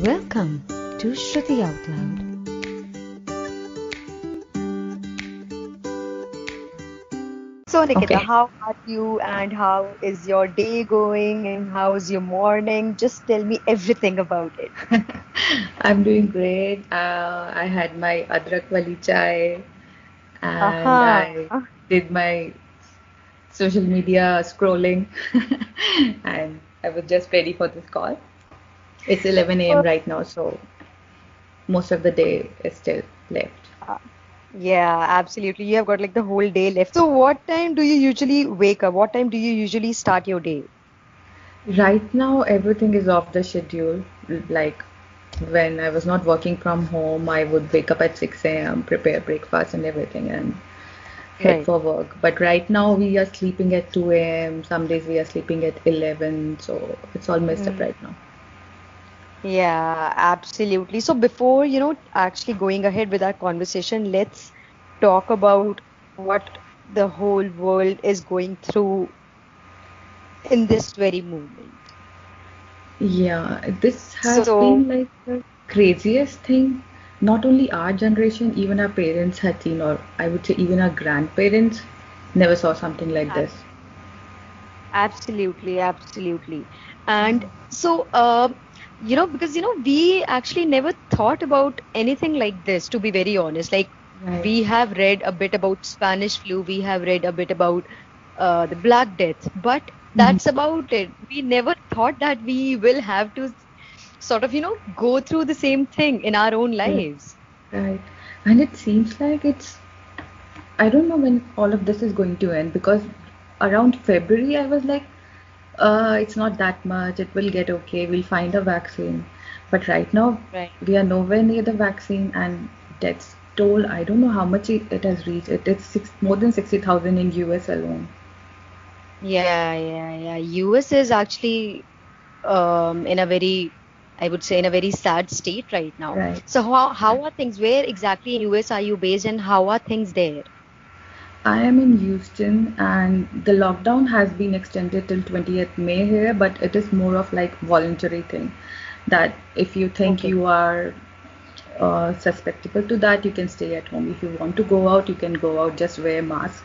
Welcome to Shruti Out Loud. So, Nikita, Okay, how are you and how is your day going and how's your morning? Just tell me everything about it. I'm doing great. I had my adrak wali chai and I Aha. did my social media scrolling and I was just ready for this call. It's 11 a.m. Oh, right now, so most of the day is still left. uh, yeah, absolutely. You have got like the whole day left. So, what time do you usually wake up? What time do you usually start your day? Right now, everything is off the schedule. Like when I was not working from home, I would wake up at 6 a.m., prepare breakfast and everything, and head Right. for work. But right now we are sleeping at 2 a.m. Some days we are sleeping at 11. So it's all messed up Hmm. right now. Yeah, absolutely. So, before, actually going ahead with our conversation, let's talk about what the whole world is going through in this very moment. Yeah, this has So, been like the craziest thing. Not only our generation, even our parents had seen, or I would say even our grandparents never saw something like ab- this. absolutely, absolutely. And so, because, we actually never thought about anything like this, to be very honest. Like, Right. we have read a bit about Spanish flu, we have read a bit about the Black Death, but Mhm. that's about it. We never thought that we will have to sort of, go through the same thing in our own Right. lives. Right. And it seems like I don't know when all of this is going to end because around February I was like, it's not that much, it will get okay, we'll find a vaccine. But right now, Right. we are nowhere near the vaccine, and death's toll, I don't know how much it has reached. It's more than 60,000 in US alone. Yeah, yeah, yeah. US is actually in a very, I would say, in a very sad state right now. Right. So how are things? Where exactly in US are you based and how are things there? I am in Houston, and the lockdown has been extended till 20th May here, but it is more of like voluntary thing that if you think Okay. you are susceptible to that, you can stay at home. If you want to go out, you can go out, just wear mask.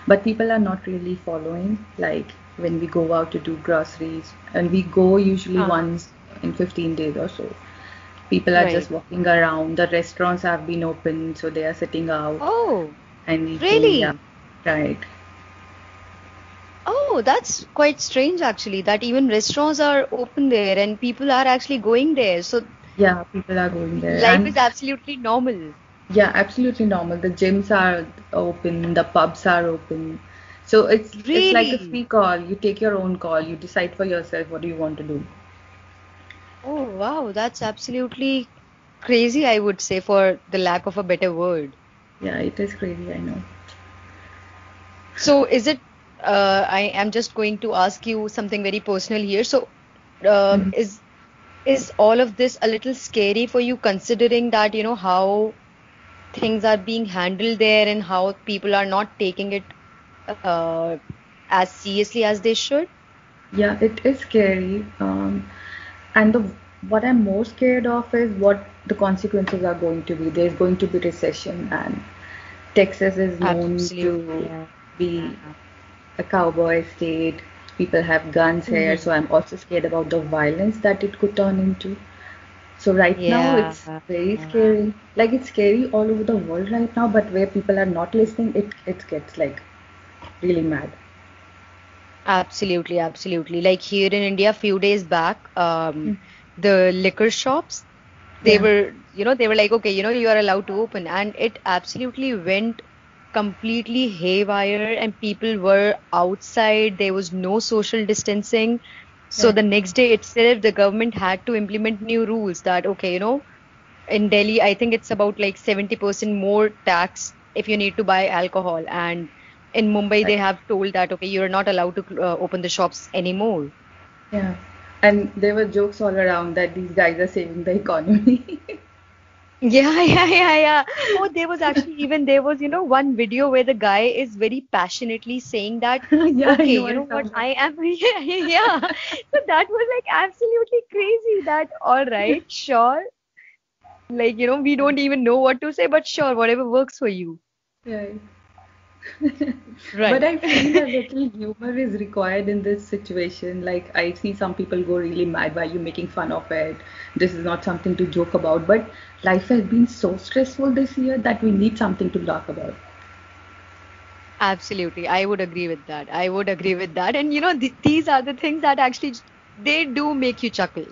But people are not really following. Like when we go out to do groceries, and we go usually Uh-huh. once in 15 days or so. People are just Right. walking around. The restaurants have been open, so they are sitting out Oh, and eating. Yeah, really? right. Oh, that's quite strange actually, that even restaurants are open there and people are actually going there. So Yeah, people are going there, life is and absolutely normal. yeah, absolutely normal. The gyms are open, the pubs are open. So it's like a Really? free call. You take your own call. You decide for yourself what do you want to do. Oh, wow, that's absolutely crazy, I would say, for the lack of a better word. Yeah, it is crazy, I know. So, is it, I am just going to ask you something very personal here. So, Mhm. is all of this a little scary for you, considering that, how things are being handled there and how people are not taking it uh, as seriously as they should? Yeah, it is scary. And what I'm most scared of is what the consequences are going to be. There's going to be recession, and Texas is known Absolutely, to yeah. be a cowboy state. People have guns here, Hmm. so I'm also scared about the violence that it could turn into. So right now Yeah. it's very scary. Like it's scary all over the world right now, but where people are not listening, it gets like really mad. Absolutely, absolutely. Like here in India, few days back, the liquor shops, they Yeah, were, they were like, okay, you are allowed to open, and it absolutely went completely haywire, and people were outside. There was no social distancing. So right. the next day itself, the government had to implement new rules that, okay, in Delhi, I think it's about like 70% more tax if you need to buy alcohol. And in Mumbai, Right. they have told that, okay, you're not allowed to open the shops anymore. Yeah. And there were jokes all around that these guys are saving the economy. Yeah. Oh, there was, one video where the guy is very passionately saying that, Yeah, I okay, know, you I know saw what, that. I am, yeah. So that was like absolutely crazy that, all right, sure. Like, we don't even know what to say, but sure, whatever works for you. Right. But Right. I feel a little humor is required in this situation. Like, I see some people go really mad, why are you making fun of it? This is not something to joke about. But life has been so stressful this year that we need something to laugh about. Absolutely. I would agree with that. I would agree with that. And these are the things that actually they do make you chuckle.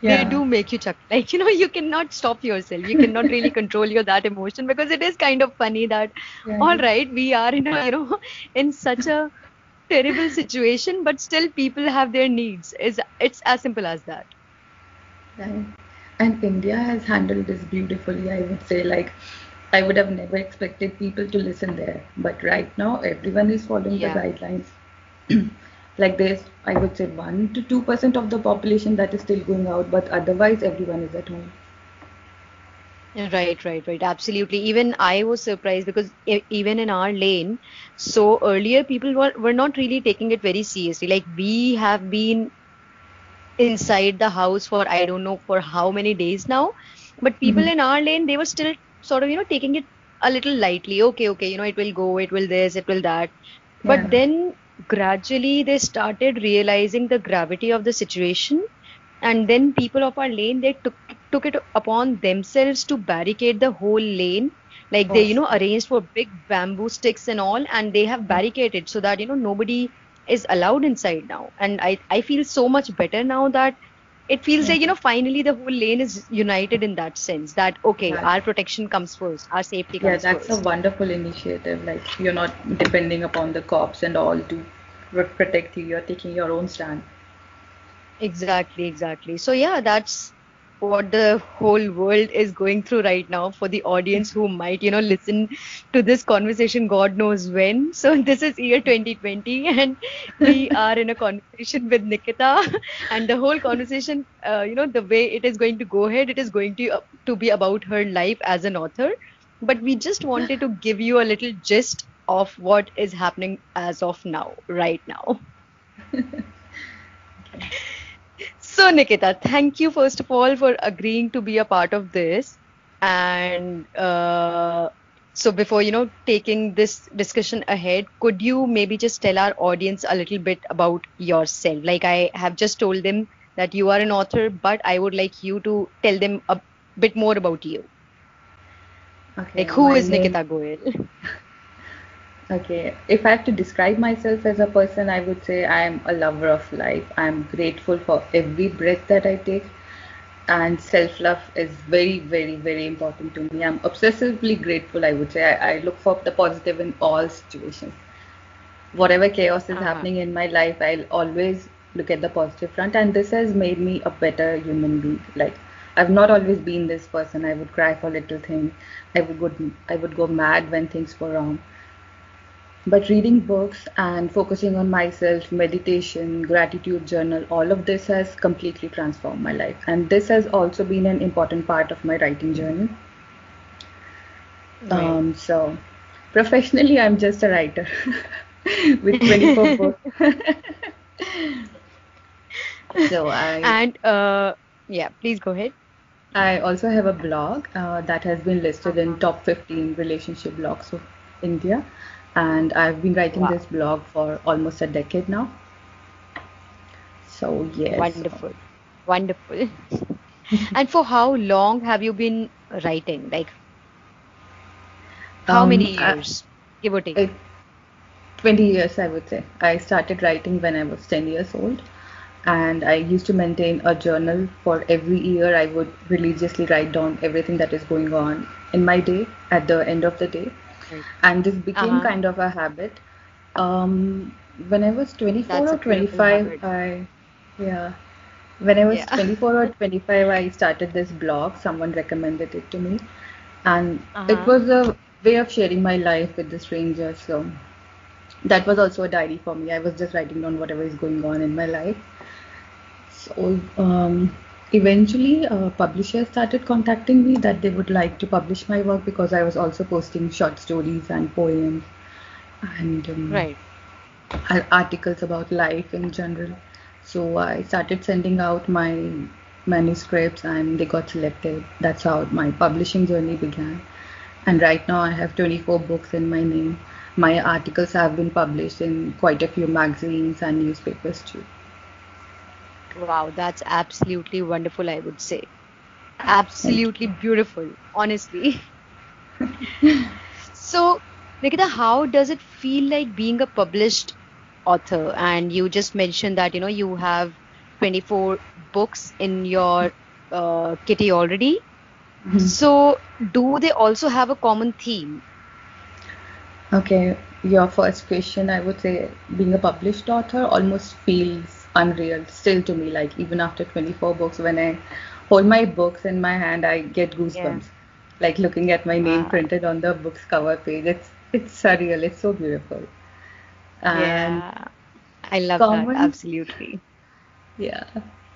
They Yeah. do make you chuckle. Like, you cannot stop yourself. You cannot really control your that emotion because it is kind of funny that, all Right. right, we are in such a terrible situation, but still people have their needs. It's as simple as that. Right. And India has handled this beautifully, I would say. Like, I would have never expected people to listen there. But right now, everyone is following the Yeah. guidelines. Like, there's, I would say, 1 to 2% of the population that is still going out, but otherwise, everyone is at home. Right. Absolutely. Even I was surprised because even in our lane, so earlier people were not really taking it very seriously. Like we have been inside the house for I don't know for how many days now, but people Mhm. in our lane, they were still sort of, taking it a little lightly. Okay, it will go, it will this, it will that. Yeah. But then gradually they started realizing the gravity of the situation, and then people of our lane, they took it upon themselves to barricade the whole lane. Like they, Oh, arranged for big bamboo sticks and all, and they have yeah. barricaded so that, nobody is allowed inside now. And I feel so much better now that it feels Yeah. like, finally the whole lane is united in that sense that, okay, Yeah. our protection comes first, our safety Yeah, comes that's a first. wonderful initiative. Like, you're not depending upon the cops and all to protect you. You're taking your own stand. Exactly. So yeah, that's what the whole world is going through right now for the audience who might, listen to this conversation God knows when. So this is year 2020 and we are in a conversation with Nikita and the whole conversation, the way it is going to go ahead, it is going to be about her life as an author. But we just wanted to give you a little gist of what is happening as of now, right now. So, Nikita, thank you first of all for agreeing to be a part of this. And so, before taking this discussion ahead, could you maybe just tell our audience a little bit about yourself? Like I have just told them that you are an author, but I would like you to tell them a bit more about you. Like, Okay, who my is name. Nikita Goyal? Okay, if I have to describe myself as a person, I would say I am a lover of life. I'm grateful for every breath that I take, and self-love is very, very, very important to me. I'm obsessively grateful, I would say. I look for the positive in all situations. Whatever chaos is Uh-huh. happening in my life, I'll always look at the positive front, and this has made me a better human being. Like, I've not always been this person. I would cry for little things. I would go mad when things go wrong. But reading books and focusing on myself, meditation, gratitude journal, all of this has completely transformed my life. And this has also been an important part of my writing journey. Right. So professionally, I'm just a writer with 24 books. So And yeah, please go ahead. I also have a blog that has been listed in Uh-huh. top 15 relationship blogs of India, and I've been writing Wow. this blog for almost a decade now. So yes. Wonderful. Wonderful. And for how long have you been writing? Like how many Um, years, give or take? it, 20 years, I would say. I started writing when I was 10 years old, and I used to maintain a journal for every year. I would religiously write down everything that is going on in my day at the end of the day, Right. and this became Uh-huh. kind of a habit. When I was 24 That's or a beautiful 25, habit. yeah, when I was Yeah. 24 or 25, I started this blog. Someone recommended it to me, and it Uh-huh. was a way of sharing my life with the strangers. So that was also a diary for me. I was just writing down whatever is going on in my life. So Eventually, publishers started contacting me that they would like to publish my work because I was also posting short stories and poems and Right. articles about life in general. So I started sending out my manuscripts and they got selected. That's how my publishing journey began. And right now I have 24 books in my name. My articles have been published in quite a few magazines and newspapers too. Wow, that's absolutely wonderful, I would say. Thank Absolutely you. beautiful, honestly. So, Nikita, how does it feel like being a published author? And you just mentioned that, you have 24 books in your kitty already. Mhm. So, do they also have a common theme? Okay, your first question, I would say being a published author almost feels unreal still to me. Like even after 24 books, when I hold my books in my hand, I get Yeah. goosebumps. Like looking at my name Wow. printed on the book's cover page. It's surreal. It's so beautiful. And Yeah. I love that. common, Absolutely. yeah,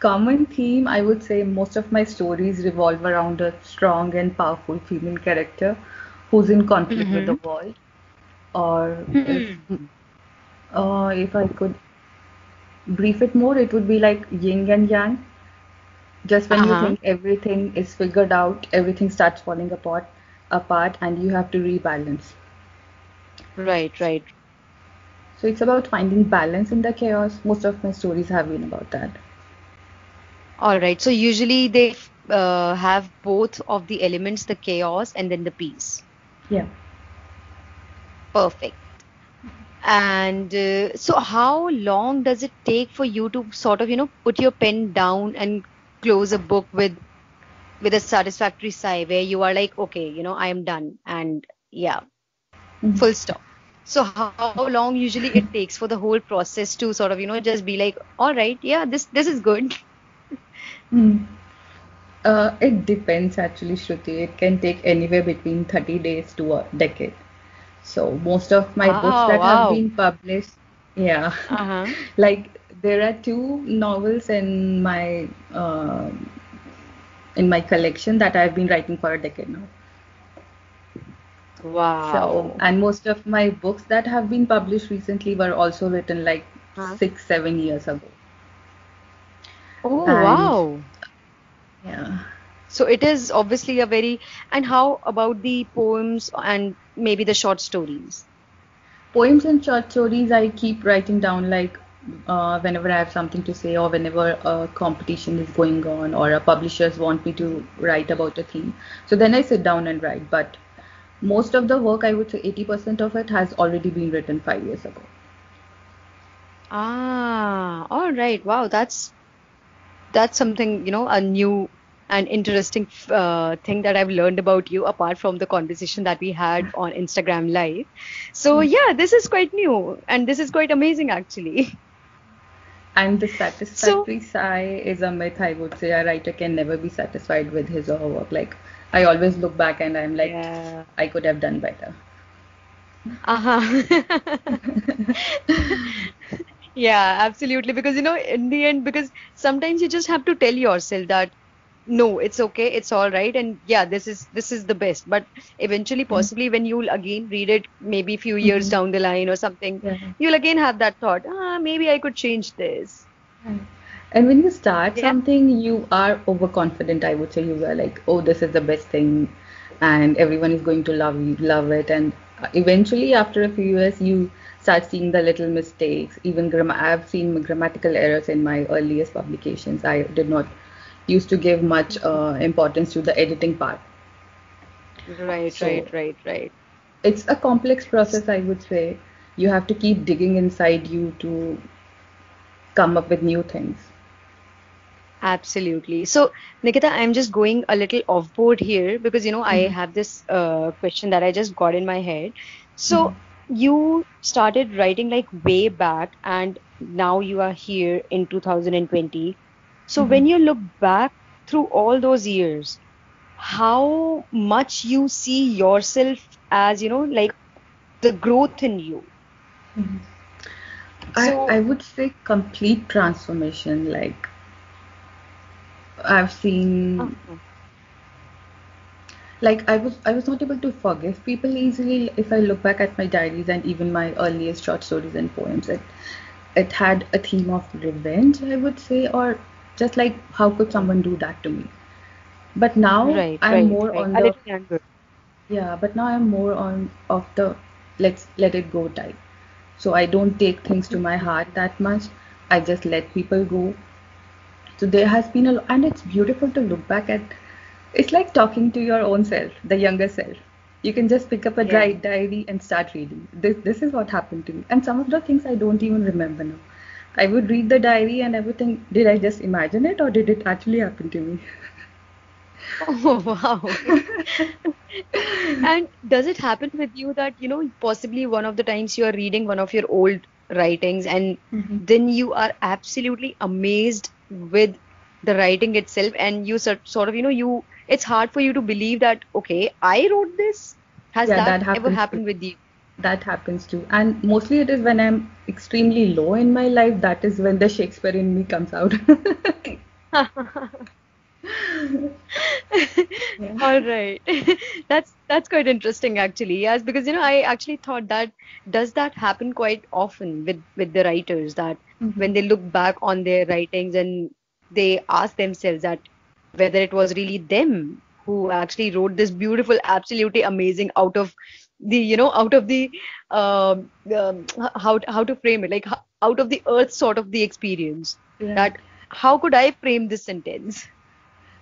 common theme, I would say most of my stories revolve around a strong and powerful female character who's in conflict with the Mm-hmm. world. Or Hmm. if I could brief it more, it would be like yin and yang. Just when you Uh-huh. think everything is figured out, everything starts falling apart, and you have to rebalance. Right, right. So it's about finding balance in the chaos. Most of my stories have been about that. All right. So usually they have both of the elements, the chaos and then the peace. Yeah. Perfect. And so how long does it take for you to sort of, put your pen down and close a book with a satisfactory sigh where you are like, okay, I am done and yeah, Mhm. full stop. So how long usually it takes for the whole process to sort of, just be like, all right, yeah, this is good. Mm. It depends actually, Shruti. It can take anywhere between 30 days to a decade. So most of my books Wow, that have wow. been published, yeah, Uh-huh. like there are two novels in my collection that I've been writing for a decade now. So, Wow. and most of my books that have been published recently were also written like Huh? 6, 7 years ago. Oh, And wow. yeah, So it is obviously a very, and how about the poems and maybe the short stories? poems and short stories I keep writing down like whenever I have something to say or whenever a competition is going on or a publishers want me to write about a theme. So then I sit down and write. But most of the work, I would say 80% of it has already been written 5 years ago. Ah, all right. Wow, that's something, a new and interesting thing that I've learned about you apart from the conversation that we had on Instagram Live. So yeah, this is quite new and this is quite amazing actually. And the So satisfactory sigh is a myth, I would say. A writer can never be satisfied with his or her work. Like, I always look back and I'm like, yeah. I could have done better. Uh-huh. Yeah, absolutely. Because, in the end, because sometimes you just have to tell yourself that no, it's okay, it's all right, and yeah, this is the best. But eventually, possibly, when you'll again read it, maybe a few years Mhm. down the line or something, Yeah. you'll again have that thought, maybe I could change this. Right. And when you start Yeah. something, you are overconfident, I would say. You are like, oh, this is the best thing, and everyone is going to love it. And eventually, after a few years, you start seeing the little mistakes. Even I've seen grammatical errors in my earliest publications. I did not used to give much importance to the editing part. Right, So right, right, right. it's a complex process, I would say. You have to keep digging inside you to come up with new things. Absolutely. So, Nikita, I'm just going a little off board here because, I Mhm. have this question that I just got in my head. Mhm. So, you started writing like way back, and now you are here in 2020. So, Mhm. when you look back through all those years, how much you see yourself as, like the growth in you? Mhm. I So, would say complete transformation. Like I've seen, Uh-huh. like, I was not able to forgive people easily. If I look back at my diaries and even my earliest short stories and poems, it had a theme of revenge, I would say, or just like how could someone do that to me. But now Right, I'm right, more right. on A the, little younger. yeah, but now I'm more on of the let's let it go type. So I don't take things to my heart that much. I just let people go. So there has been and it's beautiful to look back at. It's like talking to your own self, the younger self. You can just pick up a Yeah. diary and start reading. This is what happened to me. And some of the things I don't even remember now. I would read the diary and I would think, did I just imagine it or did it actually happen to me? Oh, wow. And does it happen with you that, possibly one of the times you are reading one of your old writings and Mhm. then you are absolutely amazed with the writing itself and you sort of, it's hard for you to believe that, okay, I wrote this. Has Yeah, that that ever happens too. happened with you? That happens too. And mostly it is when I'm extremely low in my life, that is when the Shakespeare in me comes out. Yeah. All right. That's quite interesting actually. Yes, because I actually thought that does that happen quite often with the writers that Mhm. when they look back on their writings and they ask themselves that whether it was really them who actually wrote this beautiful, absolutely amazing out of the how to frame it like out of the earth sort of the experience Right. that how could I frame this sentence?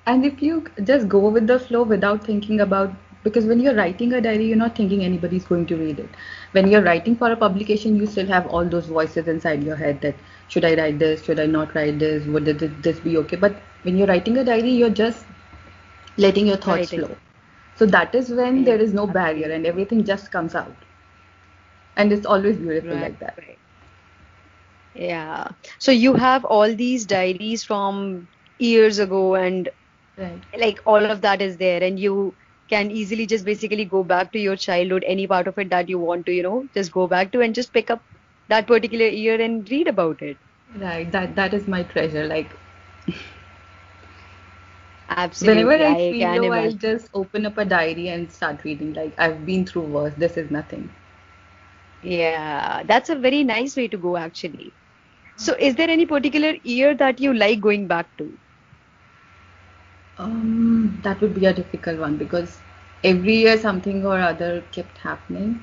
And if you just go with the flow without thinking about, because when you're writing a diary, you're not thinking anybody's going to read it. When you're writing for a publication, you still have all those voices inside your head that should I write this, should I not write this, would this be okay? But when you're writing a diary, you're just letting your thoughts Writing. flow. So that is when Yeah, there is no barrier and absolutely. everything just comes out. And it's always beautiful Right, like that. right. Yeah. So you have all these diaries from years ago, and Right. like all of that is there, and you can easily just basically go back to your childhood, any part of it that you want to, just go back to and just pick up that particular year and read about it. Right. That is my treasure. Like whenever Absolutely. I I feel can low, I'll imagine. just open up a diary and start reading. Like I've been through worse. This is nothing. Yeah, that's a very nice way to go, actually. So is there any particular year that you like going back to? That would be a difficult one because every year something or other kept happening.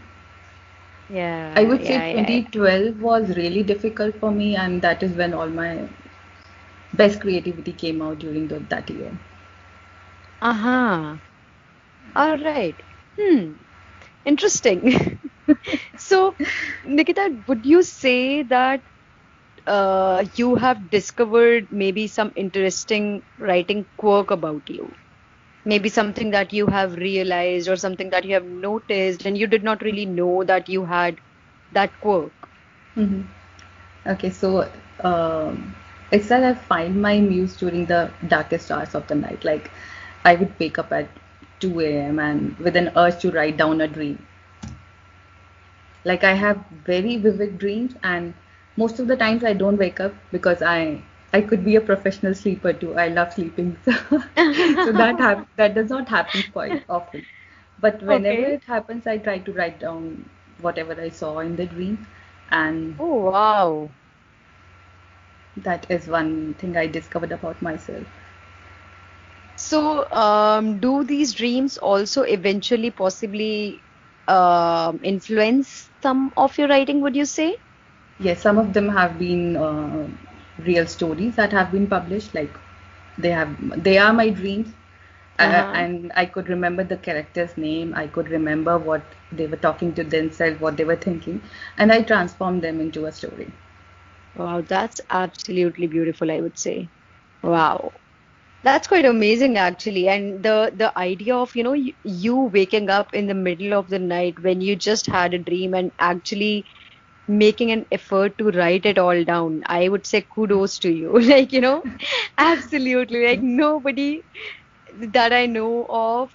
I Yeah, would say yeah, yeah, yeah. 2012 was really difficult for me, and that is when all my best creativity came out during that year. Uh-huh. All right. Hmm. Interesting. So, Nikita, would you say that you have discovered maybe some interesting writing quirk about you? Maybe something that you have realized or something that you have noticed and you did not really know that you had that quirk. Mhm. Okay, so um, it's that I find my muse during the darkest hours of the night. Like I would wake up at 2 a.m. and with an urge to write down a dream. Like I have very vivid dreams, and most of the times I don't wake up because I could be a professional sleeper too. I love sleeping, so that does not happen quite often. But whenever Okay. it happens, I try to write down whatever I saw in the dream, and Oh, wow. that is one thing I discovered about myself. So, do these dreams also eventually possibly influence some of your writing, would you say? Yes, some of them have been real stories that have been published. Like they are my dreams, Uh-huh. and I could remember the character's name. I could remember what they were talking to themselves, what they were thinking, and I transformed them into a story. Wow, that's absolutely beautiful, I would say. Wow. That's quite amazing actually. And the idea of, you waking up in the middle of the night when you just had a dream and actually making an effort to write it all down. I would say kudos to you. Like, absolutely. Like nobody that I know of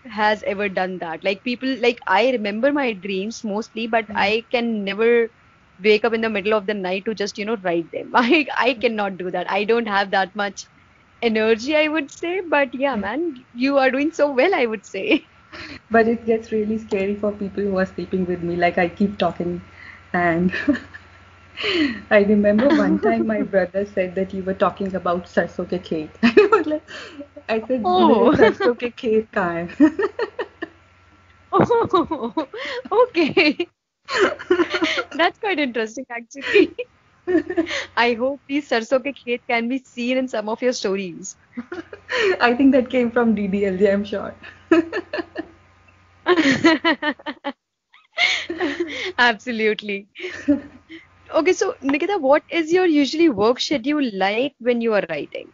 has ever done that. Like people, like I remember my dreams mostly, but Right. I can never wake up in the middle of the night to just, write them. I cannot do that. I don't have that much. energy, I would say. But yeah, man, you are doing so well, I would say. But it gets really scary for people who are sleeping with me. Like I keep talking, and I remember one time my brother said that you were talking about सरसों के खेत. I was like, I said मेरे Oh, सरसों के खेत कहाँ हैं? oh, okay. That's quite interesting, actually. I hope these sarson ke khet can be seen in some of your stories. I think that came from DDLJ, I'm sure. Absolutely. Okay, so Nikita, what is your usually work schedule like when you are writing?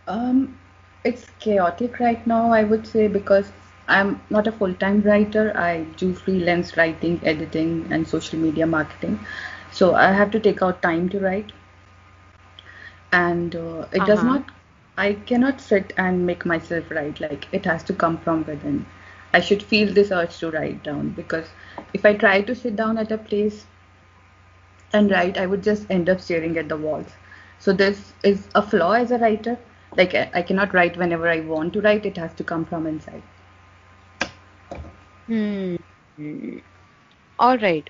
Um, it's chaotic right now, I would say, because I'm not a full-time writer. I do freelance writing, editing, and social media marketing. So I have to take out time to write, and it does Uh-huh. not, I cannot sit and make myself write. Like it has to come from within. I should feel this urge to write down because if I try to sit down at a place and write, I would just end up staring at the walls. So this is a flaw as a writer. Like I cannot write whenever I want to write. It has to come from inside. Hmm. All right.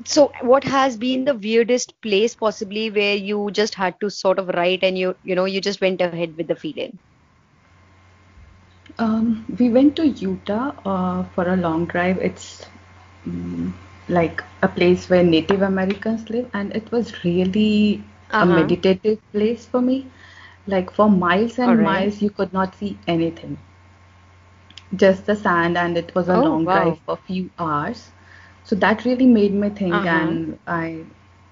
So, what has been the weirdest place possibly where you just had to sort of write and you just went ahead with the feeling? We went to Utah for a long drive. It's mm, like a place where Native Americans live, and it was really a Uh-huh. meditative place for me. Like for miles All and right. miles, you could not see anything, just the sand, and it was a Oh, long drive wow. for a few hours. So that really made me think, Uh-huh. and I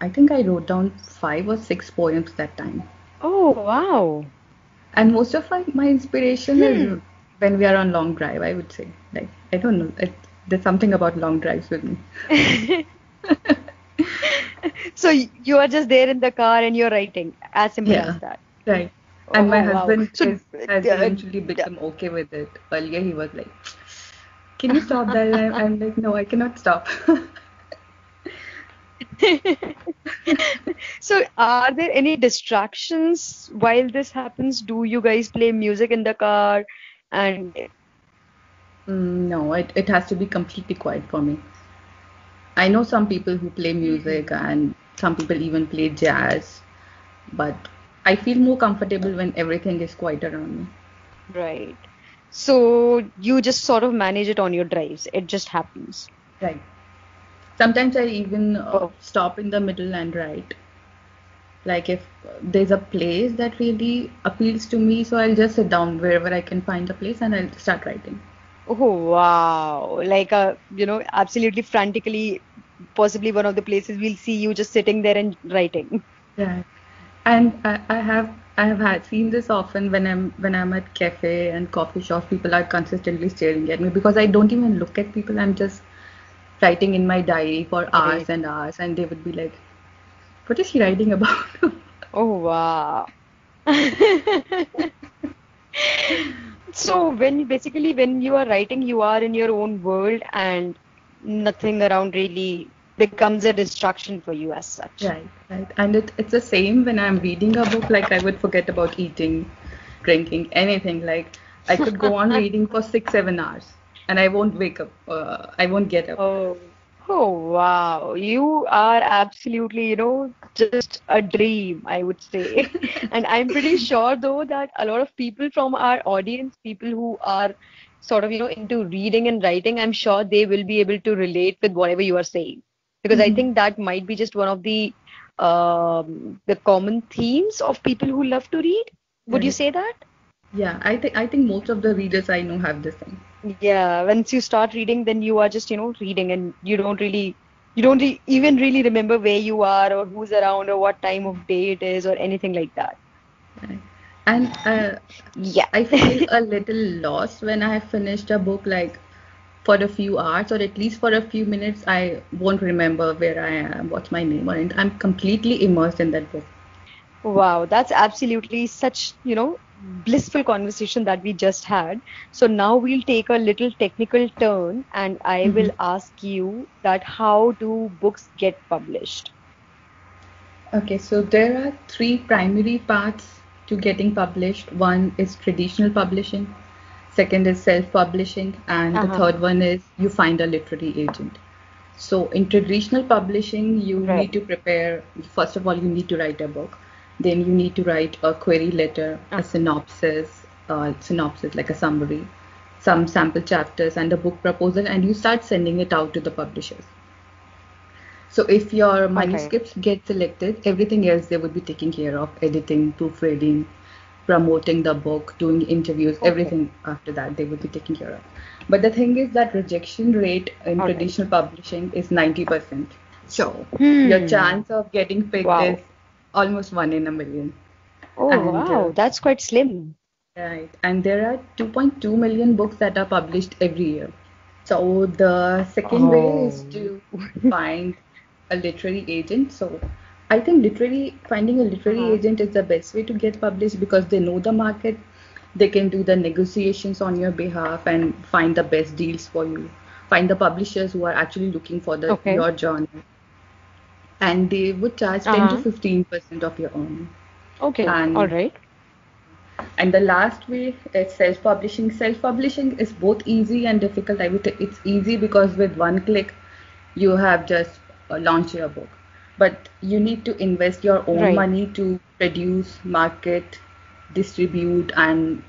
think I wrote down 5 or 6 poems that time. Oh, wow. And most of my inspiration Hmm. is when we are on long drive, I would say. Like, I don't know, there's something about long drives with me. So you are just there in the car and you're writing, as simple as Yeah, that. right. And my Oh, wow. husband So, has eventually become okay with it. Earlier, he was like, "Can you stop that?" And I'm like, "No, I cannot stop." so are there any distractions while this happens? Do you guys play music in the car? And No, it has to be completely quiet for me. I know some people who play music Hmm. and some people even play jazz, but I feel more comfortable when everything is quiet around me. Right. So you just sort of manage it on your drives. It just happens. Right. Sometimes I even Oh, stop in the middle and write. Like if there's a place that really appeals to me, so I'll just sit down wherever I can find a place and I'll start writing. oh wow. Like absolutely frantically, possibly one of the places we'll see you just sitting there and writing. Yeah. And I have had seen this often when I'm at cafe and coffee shops, people are consistently staring at me because I don't even look at people. I'm just writing in my diary for Right. hours and hours, and they would be like, "What is she writing about?" Oh wow. So when you are writing, you are in your own world and nothing around really becomes a distraction for you as such. Right, right. And it's the same when I'm reading a book, like I would forget about eating, drinking, anything. Like I could go on reading for 6, 7 hours and I won't wake up. I won't get up. Oh, oh wow. You are absolutely, just a dream, I would say. And I'm pretty sure though that a lot of people from our audience, people who are sort of, into reading and writing, I'm sure they will be able to relate with whatever you are saying. Because I Mhm. think that might be just one of the common themes of people who love to read. Would you Right. say that? Yeah, I think most of the readers I know have this thing. Yeah, once you start reading, then you are just, reading and you don't even really remember where you are or who's around or what time of day it is or anything like that. Right. And Yeah. I feel a little lost when I have finished a book, like for a few hours or at least for a few minutes, I won't remember where I am, what's my name, or anything. I'm completely immersed in that book. Wow, that's absolutely such, blissful conversation that we just had. So now we'll take a little technical turn and I will Mhm. ask you that how do books get published? Okay, so there are three primary paths to getting published. One is traditional publishing, second is self-publishing, and the Uh-huh. third one is you find a literary agent. So in traditional publishing, you need Right. to prepare, first of all, you need to write a book. Then you need to write a query letter, a synopsis like a summary, some sample chapters and a book proposal, and you start sending it out to the publishers. So if your Okay. manuscripts get selected, everything else they would be taking care of, editing, proofreading, promoting the book, doing interviews, Okay. everything after that they would be taking care of. But the thing is that rejection rate in All right. traditional publishing is 90%. So your Hmm. chance of getting picked is Wow. almost 1 in a million. Oh, And wow. That's quite slim. right, and there are 2.2 million books that are published every year. So the second way is Oh. to find a literary agent. So I think literary finding a literary Uh-huh. agent is the best way to get published because they know the market. They can do the negotiations on your behalf and find the best deals for you. Find the publishers who are actually looking for the Okay. your genre, and they would charge 10 to Uh-huh. 15% of your own. Okay. All And right. the last way is self-publishing. Self-publishing is both easy and difficult. I would say it's easy because with one click, you have just launched your book. But you need to invest your own Right. money to produce, market, distribute, and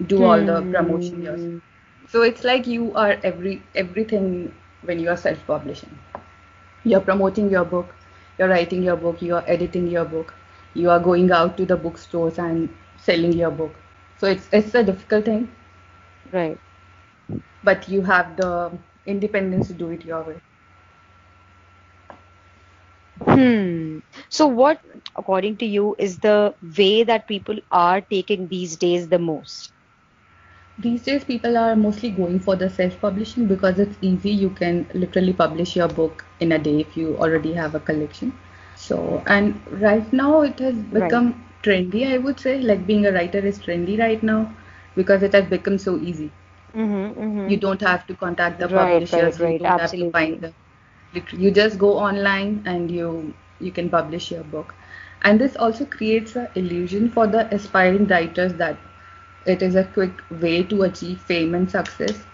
do all the promotion yourself. Hmm. So it's like you are everything when you are self-publishing. You're promoting your book, you're writing your book, you are editing your book, you are going out to the bookstores and selling your book. So it's a difficult thing, Right. but you have the independence to do it your way. Hmm. So what, according to you, is the way that people are taking these days the most? These days, people are mostly going for the self-publishing because it's easy. You can literally publish your book in a day if you already have a collection. So, and right now it has Right. become trendy, I would say. Like being a writer is trendy right now because it has become so easy. Mm-hmm. You Mm-hmm. don't have to contact the Right. Right. publishers. You Right. don't have to find Absolutely. the. You just go online and you can publish your book. And this also creates an illusion for the aspiring writers that it is a quick way to achieve fame and success.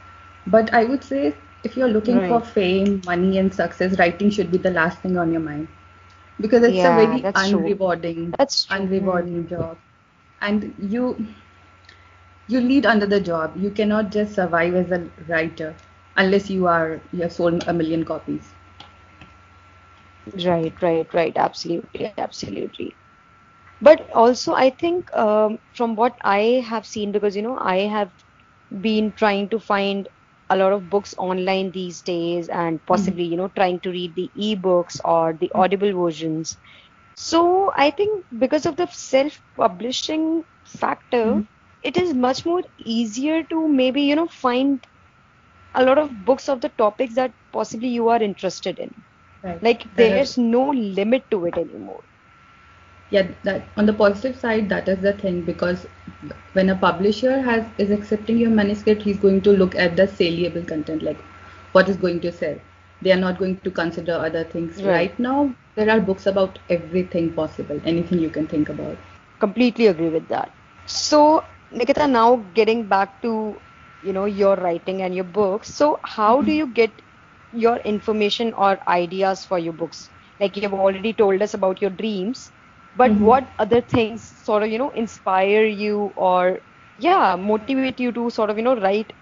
But I would say if you're looking for Right. fame, money, and success, writing should be the last thing on your mind because it's a Yeah, very that's true. That's true. unrewarding job, and you lead under the job. You cannot just survive as a writer unless you have sold 1 million copies. Right, right, right. Absolutely, absolutely. But also, I think from what I have seen, because I have been trying to find a lot of books online these days, and Mhm. possibly, trying to read the ebooks or the audible versions. So I think because of the self-publishing factor, Mhm. it is much more easier to maybe, find a lot of books of the topics that possibly you are interested in. Right. Like There are there's no limit to it anymore. Yeah, that on the positive side, that is the thing because when a publisher has is accepting your manuscript, he's going to look at the saleable content, like what is going to sell. They are not going to consider other things. Right. Right now, there are books about everything possible, anything you can think about. Completely agree with that. So, Nikita, now getting back to, your writing and your books. So, how do you get your information or ideas for your books? Like you've already told us about your dreams, but Mhm. what other things sort of, inspire you or, yeah, motivate you to sort of, write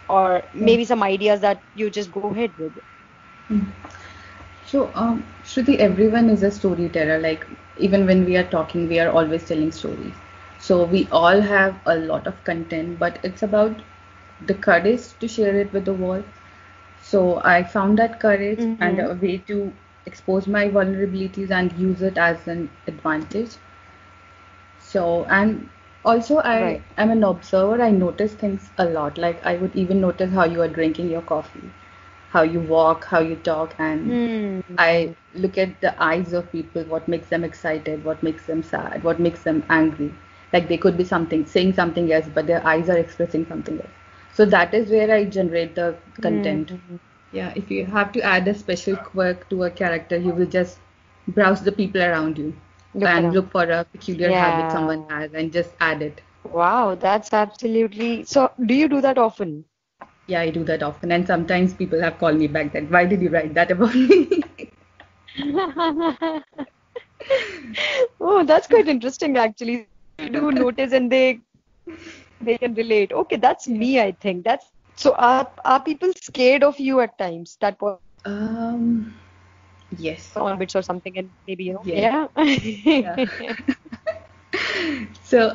or Yeah. maybe some ideas that you just go ahead with? So, Shruti, everyone is a storyteller. Like, even when we are talking, we are always telling stories. So, we all have a lot of content, but it's about the courage to share it with the world. So, I found that courage and Mm-hmm. a way to expose my vulnerabilities and use it as an advantage. So, and also I Right. am an observer. I notice things a lot. Like I would even notice how you are drinking your coffee, how you walk, how you talk, and I Hmm. look at the eyes of people, what makes them excited, what makes them sad, what makes them angry. Like they could be something, saying something else, but their eyes are expressing something else. So that is where I generate the content. Hmm. Yeah, if you have to add a special quirk to a character, you will just browse the people around you. Look and around. look for a peculiar habit someone Yeah. has and just add it. Wow, that's absolutely. So, do you do that often? Yeah, I do that often, and sometimes people have called me back that why did you write that about me? Oh, that's quite interesting actually. So people do notice and they can relate. Okay, that's Yeah. me, I think. That's so are people scared of you at times? That Um, possibly yes, on bits or something and maybe, yes, yeah. yeah. So,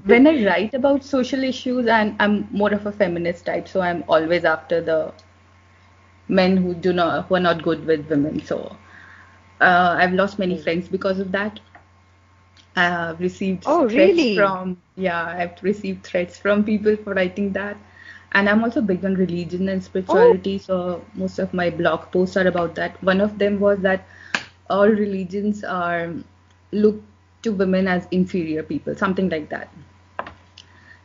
when I write about social issues, and I'm more of a feminist type, so I'm always after the men who are not good with women. So, I've lost many Hmm. friends because of that. I've received Oh, threats really? from, yeah, I've received threats from people for writing that. And I'm also big on religion and Oh, spirituality, so most of my blog posts are about that. One of them was that all religions are look to women as inferior people, something like that.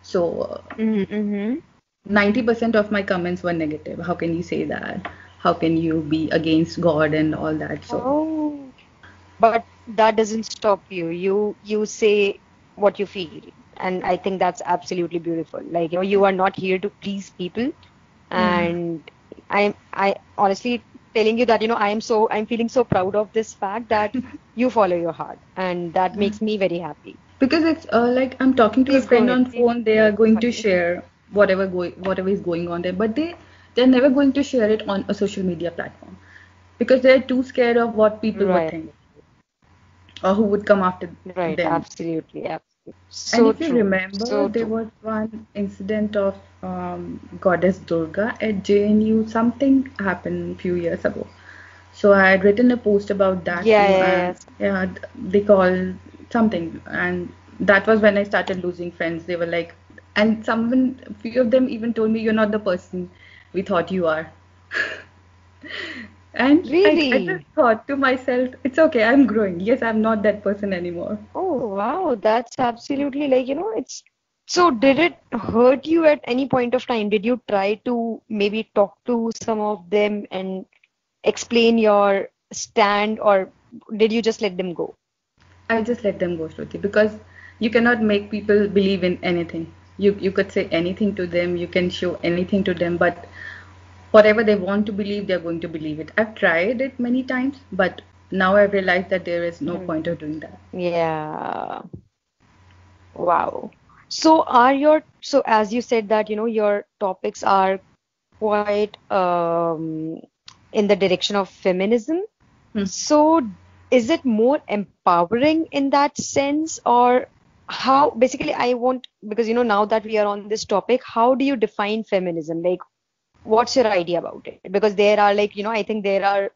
So mm-hmm. 90% of my comments were negative. How can you say that? How can you be against God and all that? So Oh, but that doesn't stop you. You say what you feel, and I think that's absolutely beautiful. Like, you are not here to please people, yeah. and I honestly telling you that, I'm feeling so proud of this fact that you follow your heart, and that makes me very happy. Because it's like I'm talking to a Please go friend ahead. on Please phone, they are going to continue. share whatever is going on there, but they're never going to share it on a social media platform because they're too scared of what people would Right, think or who would come after right, them. absolutely, absolutely. And So if you true, remember, so there true. was one incident of Goddess Durga at JNU. Something happened a few years ago. So I had written a post about that Yeah, too, yeah, and yes. yeah, they called something, and that was when I started losing friends. They were like, and a few of them even told me, "You're not the person we thought you are." And I just Really? thought to myself, it's okay, I'm growing. Yes, I'm not that person anymore. Oh, wow, that's absolutely like, it's so did it hurt you at any point of time? Did you try to maybe talk to some of them and explain your stand, or did you just let them go? I just let them go, Shruti, because you cannot make people believe in anything. You could say anything to them, you can show anything to them, but whatever they want to believe, they're going to believe it. I've tried it many times, but now I've realized that there is no point Hmm. of doing that. Yeah. Wow. So as you said that, your topics are quite in the direction of feminism. Hmm. So, is it more empowering in that sense, or how? Basically, I want, because now that we are on this topic, how do you define feminism? Like, what's your idea about it? Because there are, like, I think there are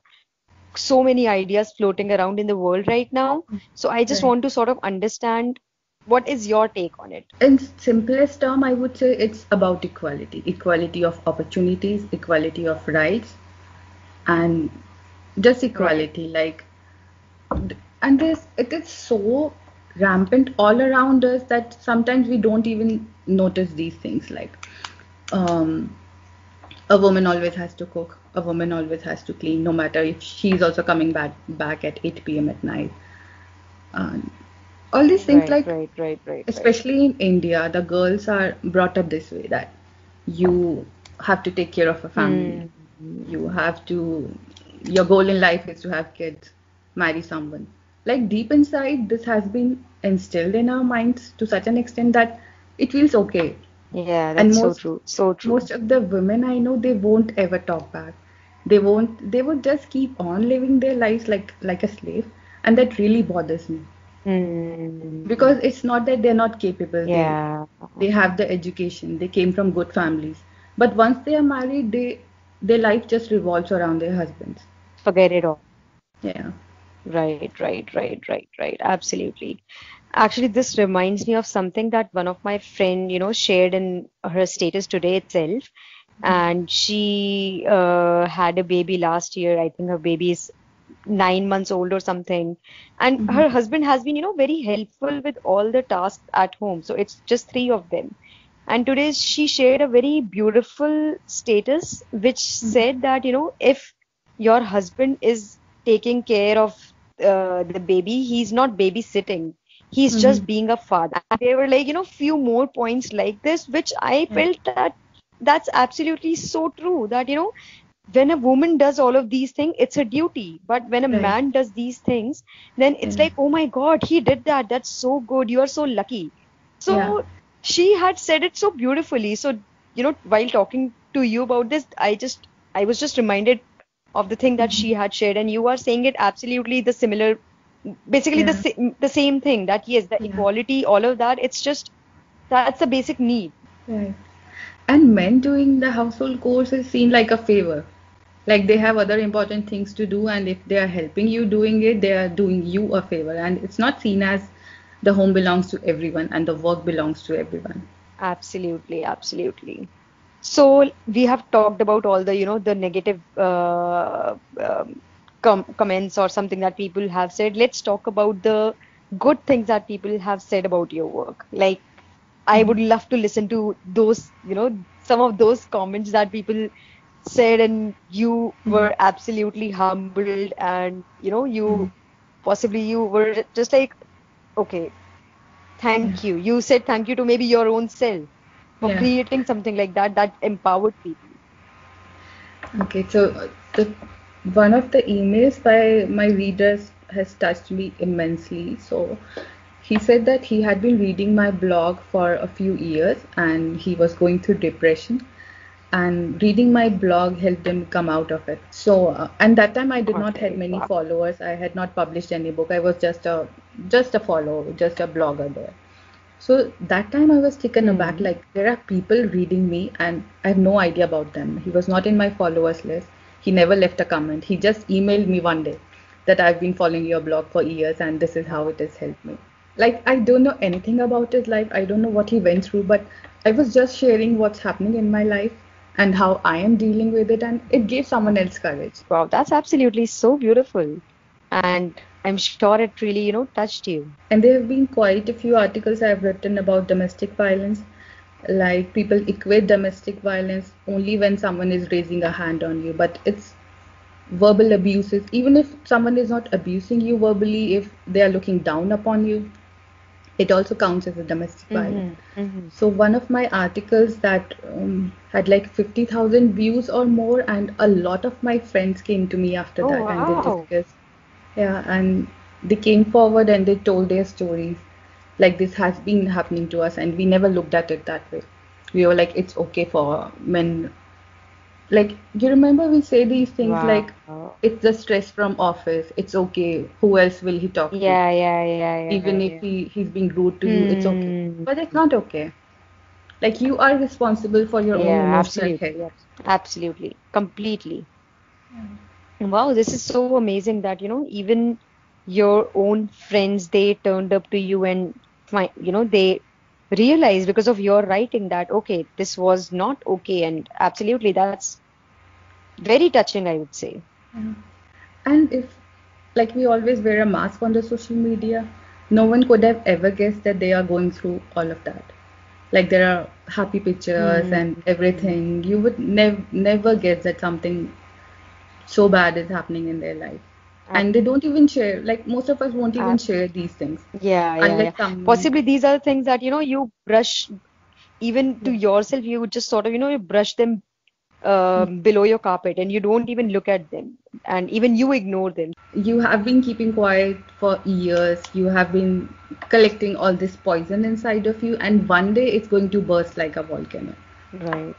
so many ideas floating around in the world right now. So, I just Right. want to sort of understand what is your take on it? In simplest term, I would say it's about equality, equality of opportunities, equality of rights, and just Right. equality. And it is so rampant all around us that sometimes we don't even notice these things. Um, a woman always has to cook, a woman always has to clean, no matter if she's also coming back at 8 p.m. at night. Um, all these things, Right, like right, right, right, right. especially in India, the girls are brought up this way that you have to take care of a family. Hmm. You have to, your goal in life is to have kids, marry someone. Like deep inside, this has been instilled in our minds to such an extent that it feels okay. Yeah, And that's so true. So true. most of the women I know, they won't ever talk back. They would just keep on living their lives like a slave, and that really bothers me Hmm. because it's not that they're not capable. Yeah. They have the education, they came from good families, but once they are married, their life just revolves around their husbands. Forget it all. Yeah. Right, right, right, right, right. Absolutely. Actually, this reminds me of something that one of my friend, shared in her status today itself. And she had a baby last year. I think her baby is 9 months old or something. And Hmm. her husband has been, very helpful with all the tasks at home. So it's just three of them. And today she shared a very beautiful status which said that, if your husband is taking care of the baby, he's not babysitting. He's Mm-hmm. just being a father. And there were like, few more points like this, which I Yeah. felt that that's absolutely so true. That, when a woman does all of these things, it's a duty. But when a Right. man does these things, then it's Yeah. like, oh my God, he did that. That's so good. You are so lucky. Yeah. So she had said it so beautifully. So, while talking to you about this, I was just reminded of the thing that Mm-hmm. she had shared, and you are saying it absolutely the similar, basically Yeah. the same thing, that yes, the Yeah. equality, all of that, it's just that's a basic need. Right. And men doing the household chores is seen like a favor. Like they have other important things to do, and if they are helping you doing it, they are doing you a favor. And it's not seen as the home belongs to everyone and the work belongs to everyone. Absolutely, absolutely. So we have talked about all the, the negative comments or something that people have said. Let's talk about the good things that people have said about your work. Like, I would love to listen to those, some of those comments that people said, and you Mhm. were absolutely humbled, and, Mhm. you were just like, okay, Yeah. thank you. You said thank you to maybe your own self for Yeah. creating something like that that empowered people. Okay, so the one of the emails by my readers has touched me immensely. So he said that he had been reading my blog for a few years and he was going through depression, and reading my blog helped him come out of it. So and that time I did not have Okay, many wow. followers. I had not published any book. I was just a follower, just a blogger there. So that time I was taken aback, Hmm. like there are people reading me and I have no idea about them. He was not in my followers list. He never left a comment. He just emailed me one day that I've been following your blog for years and this is how it has helped me. Like I don't know anything about his life. I don't know what he went through, but I was just sharing what's happening in my life and how I am dealing with it, and it gave someone else courage. Wow, that's absolutely so beautiful. And I'm sure it really, touched you. And there have been quite a few articles I've written about domestic violence. Like people equate domestic violence only when someone is raising a hand on you, but it's verbal abuses. Even if someone is not abusing you verbally, if they are looking down upon you, it also counts as a domestic violence. Mm-hmm. Mm-hmm. So one of my articles that had like 50,000 views or more, and a lot of my friends came to me after Oh, that and they wow. discussed, yeah, and they came forward and they told their stories. Like this has been happening to us, and we never looked at it that way. We were like, it's okay for men. Like, you remember we say these things like, Wow. it's the stress from office. It's okay. Who else will he talk to? Yeah, Even if yeah. he's being rude to you, it's okay. Hmm. But it's not okay. Like you are responsible for your own Yeah, emotional health. absolutely. Absolutely. Completely. Wow, this is so amazing that, even your own friends, they turned up to you and they realized because of your writing that, okay, this was not okay. And absolutely, that's very touching, I would say. Yeah. And if, like, we always wear a mask on the social media, no one could have ever guessed that they are going through all of that. Like, there are happy pictures and Hmm. everything. You would never guess that something so bad is happening in their life. Ab- And they don't even share, like, most of us won't even ab- share these things. yeah. Unless some, Possibly these are things that, you brush even to yeah. yourself, you would just sort of, you brush them below your carpet and you don't even look at them and even you ignore them. You have been keeping quiet for years. You have been collecting all this poison inside of you, and one day it's going to burst like a volcano. Right,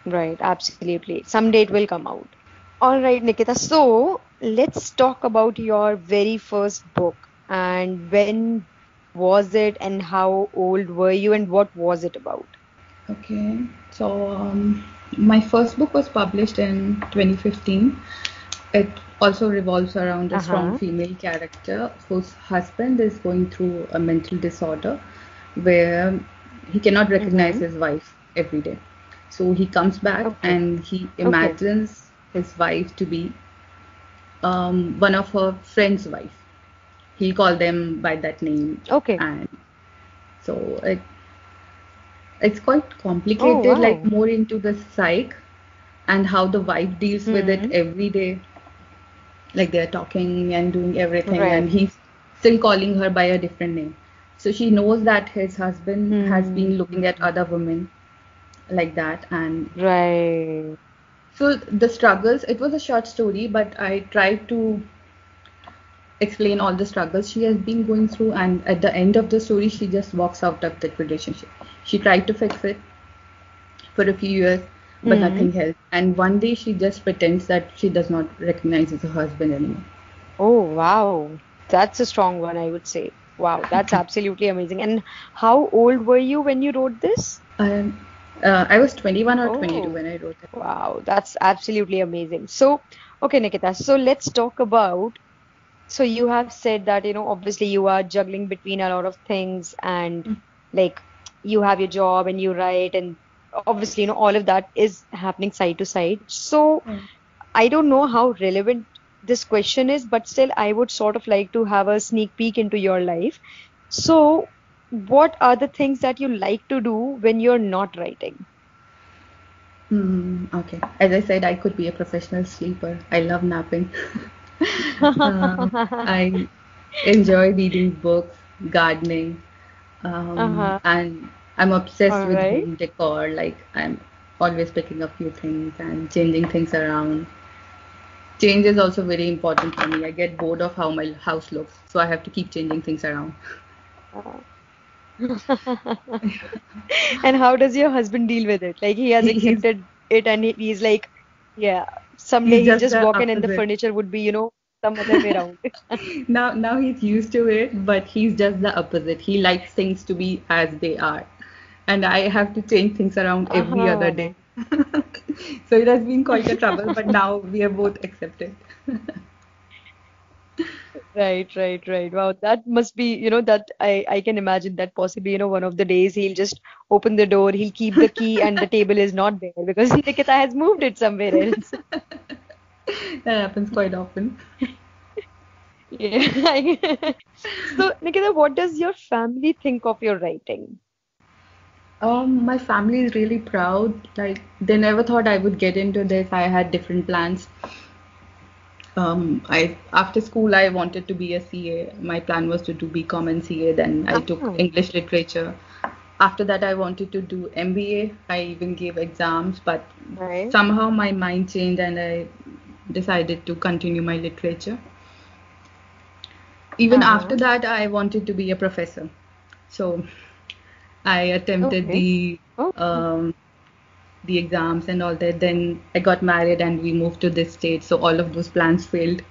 right, absolutely. Someday it will come out. All right, Nikita. So let's talk about your very first book and when was it and how old were you and what was it about? Okay, so my first book was published in 2015. It also revolves around a strong Uh-huh. female character whose husband is going through a mental disorder where he cannot recognize Mm-hmm. his wife every day. So he comes back Okay. and he Okay. imagines his wife to be one of her friend's wife. He'll call them by that name, Okay. and so it's quite Oh, complicated, like wow. more into the psyche and how the wife deals with it Hmm. every day. like they're talking and doing everything, and Right. he's still calling her by a different name. So she knows that his husband has been Hmm. looking at other women like that. And Right. so the struggles, it was a short story, but I tried to explain all the struggles she has been going through, and at the end of the story she just walks out of that relationship. She tried to fix it for a few years, but Hmm. nothing helped, and one day she just pretends that she does not recognize her husband anymore. Oh, wow. That's a strong one, I would say. Wow, that's absolutely amazing. And how old were you when you wrote this? um, I was 21 or 22 Oh, when I wrote it. wow, that's absolutely amazing. So, okay, Nikita, so let's talk about. So you have said that, obviously you are juggling between a lot of things and like you have your job and you write and obviously, all of that is happening side to side. So Mm. I don't know how relevant this question is, but still I would sort of like to have a sneak peek into your life. So what are the things that you like to do when you're not writing? Okay. As I said, I could be a professional sleeper. I love napping. I enjoy reading books, gardening, Uh-huh. and I'm obsessed All with right. home decor. Like I'm always picking up few things and changing things around. Change is also very important for me. I get bored of how my house looks, so I have to keep changing things around. Uh, And how does your husband deal with it? Like he has He's accepted it and he's like, yeah, someday he's he'll just just the walk in and the opposite. furniture would be, some other way around. Now he's used to it, but he's just the opposite. He likes things to be as they are, and I have to change things around every other Uh-huh. day. So it has been quite a trouble, but now we are both accepted. Right, right, right. Wow, that must be, that I can imagine that possibly, one of the days he'll just open the door, he'll keep the key and the table is not there because Nikita has moved it somewhere else. That happens quite often. Yeah. So, Nikita, what does your family think of your writing? My family is really proud. Like they never thought I would get into this. I had different plans. I after school I wanted to be a CA. My plan was to do BCom and CA. Then I took Oh, English literature. After that, I wanted to do MBA. I even gave exams, but right. somehow my mind changed and I decided to continue my literature. Even after Uh-huh. that, I wanted to be a professor. So I attempted Okay. Oh, um, the exams and all that. Then I got married and we moved to this state. So all of those plans failed.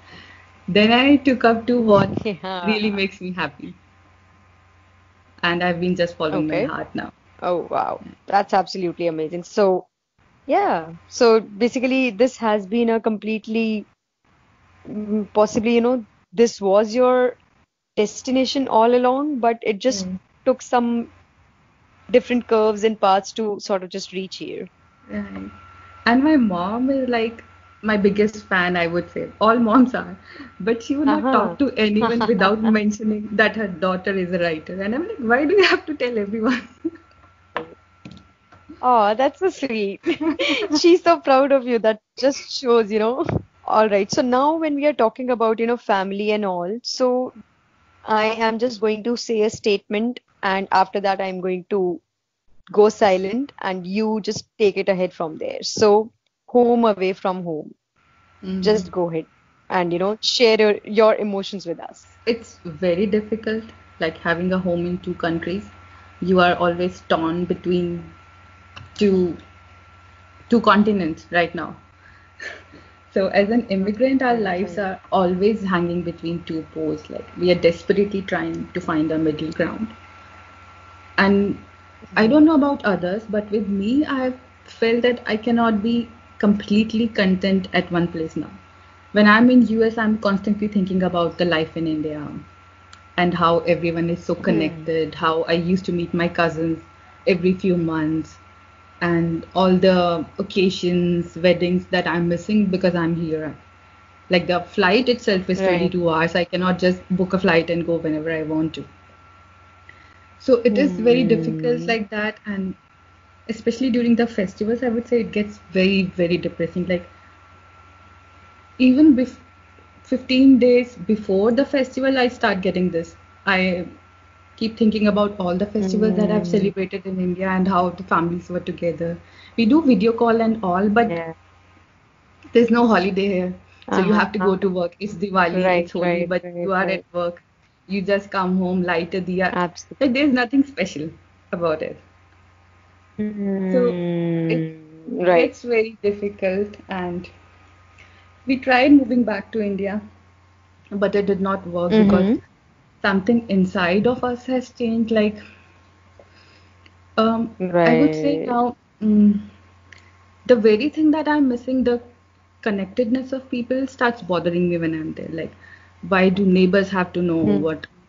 Then I took up to what really yeah. makes me happy, and I've been just following my Okay. heart now. Oh, wow. That's absolutely amazing. So, yeah. So basically, this has been a completely, possibly, this was your destination all along, but it just Right. took some different curves and paths to sort of just reach here. Right. And my mom is like my biggest fan, I would say. All moms are. But she would not Uh-huh. talk to anyone without mentioning that her daughter is a writer. And I'm like, why do you have to tell everyone? Oh, that's so sweet. She's so proud of you. That just shows, All right. So now when we are talking about, family and all, so I am just going to say a statement and after that I'm going to go silent and you just take it ahead from there. So home away from home. Mm. Just go ahead and, share your emotions with us. It's very difficult, like having a home in two countries. You are always torn between two two continents right now. So as an immigrant, our Right, lives right. are always hanging between two poles. Like we are desperately trying to find a middle ground. And I Mhm. don't know about others, but with me, I've felt that I cannot be completely content at one place now. When I'm in US, I'm constantly thinking about the life in India and how everyone is so Hmm. connected, how I used to meet my cousins every few months, and all the occasions, weddings that I'm missing because I'm here. Like the flight itself is Right. 22 hours. I cannot just book a flight and go whenever I want to. So it is very difficult Hmm. like that, and especially during the festivals, I would say it gets very, very depressing. Like even bef- 15 days before the festival, I start getting this. I keep thinking about all the festivals that I've Mm, celebrated in India and how the families were together. We do video call and all, but yeah. there's no holiday here. So you Uh-huh. have to go to work. It's Diwali, Right, it's Holi, right, but right, you are at right. work. You just come home, light a diya. Absolutely. Like there's nothing special about it. So it Right. gets very difficult, and we tried moving back to India, but it did not work because Mm-hmm. something inside of us has changed. Like, I would say Right. now, mm, the very thing that I'm missing, the connectedness of people, starts bothering me when I'm there. Like, why do neighbors have to know Mm,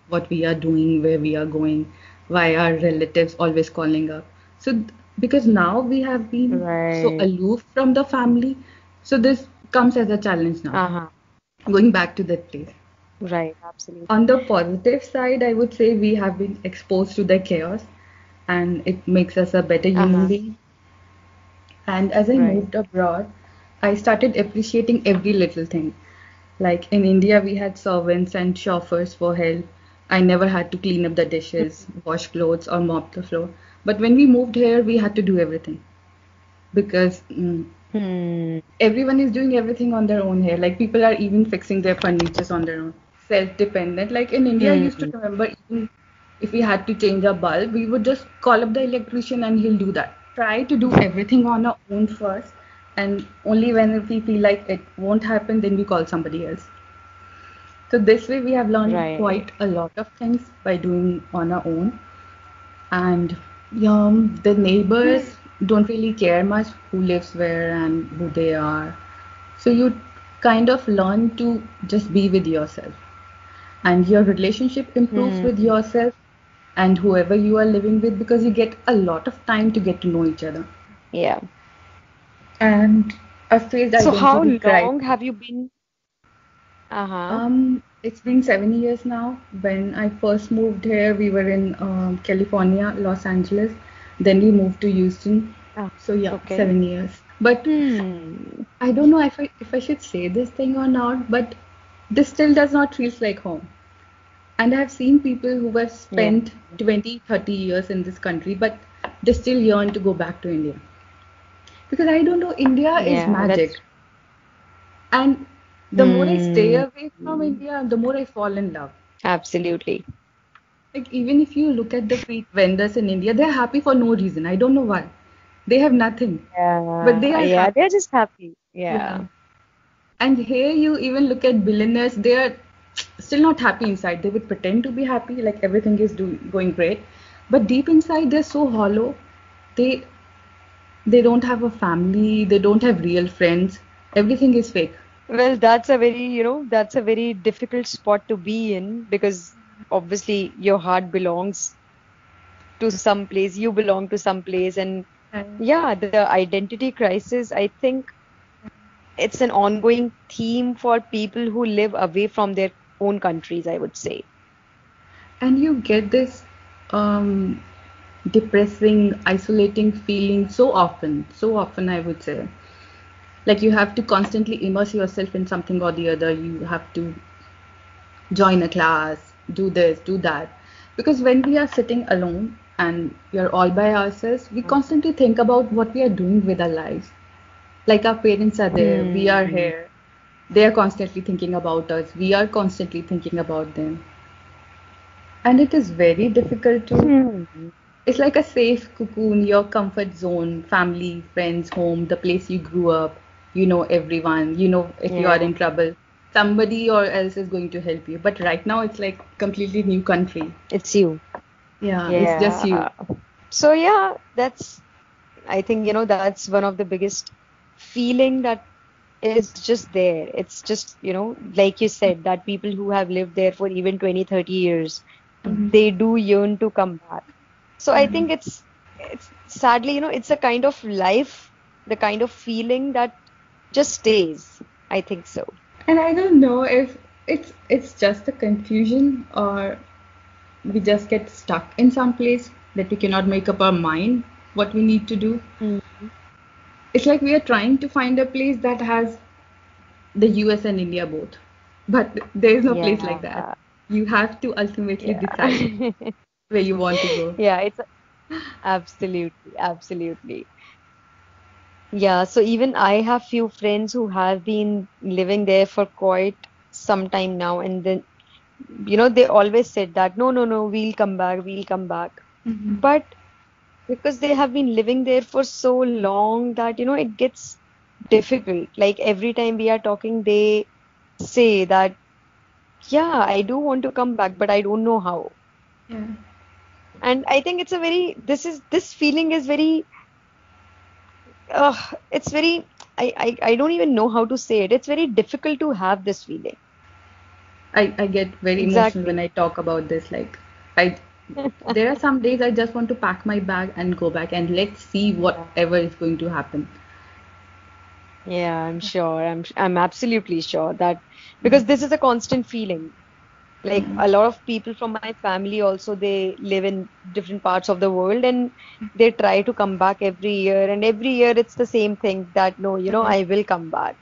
what we are doing, where we are going? Why are relatives always calling up? So, because now we have been so right. aloof from the family, so this comes as a challenge now. Uh-huh. Going back to that place. Right. Absolutely. On the positive side, I would say we have been exposed to the chaos, and it makes us a better human Uh-huh. being. And as I Right. moved abroad, I started appreciating every little thing. Like in India, we had servants and chauffeurs for help. I never had to clean up the dishes, wash clothes, or mop the floor. But when we moved here, we had to do everything because Hmm. everyone is doing everything on their own here. Like people are even fixing their furnitures on their own, self-dependent. Like in India, I used to Hmm. remember even if we had to change a bulb, we would just call up the electrician and he'll do that. Try to do everything on our own first, and only when if we feel like it won't happen, then we call somebody else. So this way, we have learned Right. quite a lot of things by doing on our own. And the Hmm. neighbors don't really care much who lives where and who they are. So you kind of learn to just be with yourself, and your relationship improves with Hmm. yourself and whoever you are living with because you get a lot of time to get to know each other. Yeah. And a phase I So don't how really cry. long have you been? Uh-huh. It's been 7 years now. When I first moved here, we were in California, Los Angeles. Then we moved to Houston. Ah, So yeah, okay. 7 years. But Hmm. I don't know if I should say this thing or not, but this still does not feel like home. And I've seen people who have Yeah. spent 20, 30 years in this country, but they still yearn to go back to India. Because I don't know, India is Yeah. That's. magic. And the more I stay Hmm. away from India, the more I fall in love. Absolutely. Like even if you look at the street vendors in India, they're happy for no reason. I don't know why. They have nothing, but they Yeah. are Yeah. They're happy. just happy. Yeah. Yeah. And here you even look at billionaires, they are still not happy inside. They would pretend to be happy, like everything is going great, but deep inside they're so hollow. They they don't have a family. They don't have real friends. Everything is fake. Well, that's a very, that's a very difficult spot to be in because obviously your heart belongs to some place, you belong to some place, and And yeah, the identity crisis, I think it's an ongoing theme for people who live away from their own countries, I would say. and you get this um, depressing, isolating feeling so often I would say. Like you have to constantly immerse yourself in something or the other. You have to join a class, do this, do that. Because when we are sitting alone and we are all by ourselves, we constantly think about what we are doing with our lives. Like our parents are there, we are Hmm. here. They are constantly thinking about us, we are constantly thinking about them. And it is very difficult to, Hmm. it's like a safe cocoon, your comfort zone, family, friends, home, the place you grew up. You know everyone. You know if you are Yeah, in trouble, somebody or else is going to help you. But right now it's like completely new country. it's you. Yeah, it's just you. Yeah. So yeah, that's I think, that's one of the biggest feeling that is just there. It's just, like you said, that people who have lived there for even 20, 30 years, Mhm. they do yearn to come back. So I think it's sadly, it's a kind of life, the kind of feeling that just stays. I think so. And I don't know if it's just a confusion or we just get stuck in some place that we cannot make up our mind what we need to do. Mm. It's like we are trying to find a place that has the US and India both. But there is no place like that. Yeah. You have to ultimately decide Yeah. where you want to go. Yeah, it's absolutely, absolutely. Yeah, so even I have few friends who have been living there for quite some time now, and then they always said that no, no, no, we'll come back, we'll come back. Mhm. But because they have been living there for so long that it gets difficult. Like every time we are talking, they say that, yeah, I do want to come back, but I don't know how. Yeah. And I think this feeling is very, it's very, I don't even know how to say it. It's very difficult to have this feeling. I get very emotional when Exactly. I talk about this. Like, I there are some days I just want to pack my bag and go back and let's see Yeah. whatever is going to happen. Yeah, I'm sure. I'm absolutely sure that because this is a constant feeling. Like Yeah. a lot of people from my family also, they live in different parts of the world and they try to come back every year, and every year it's the same thing that no, Right. I will come back.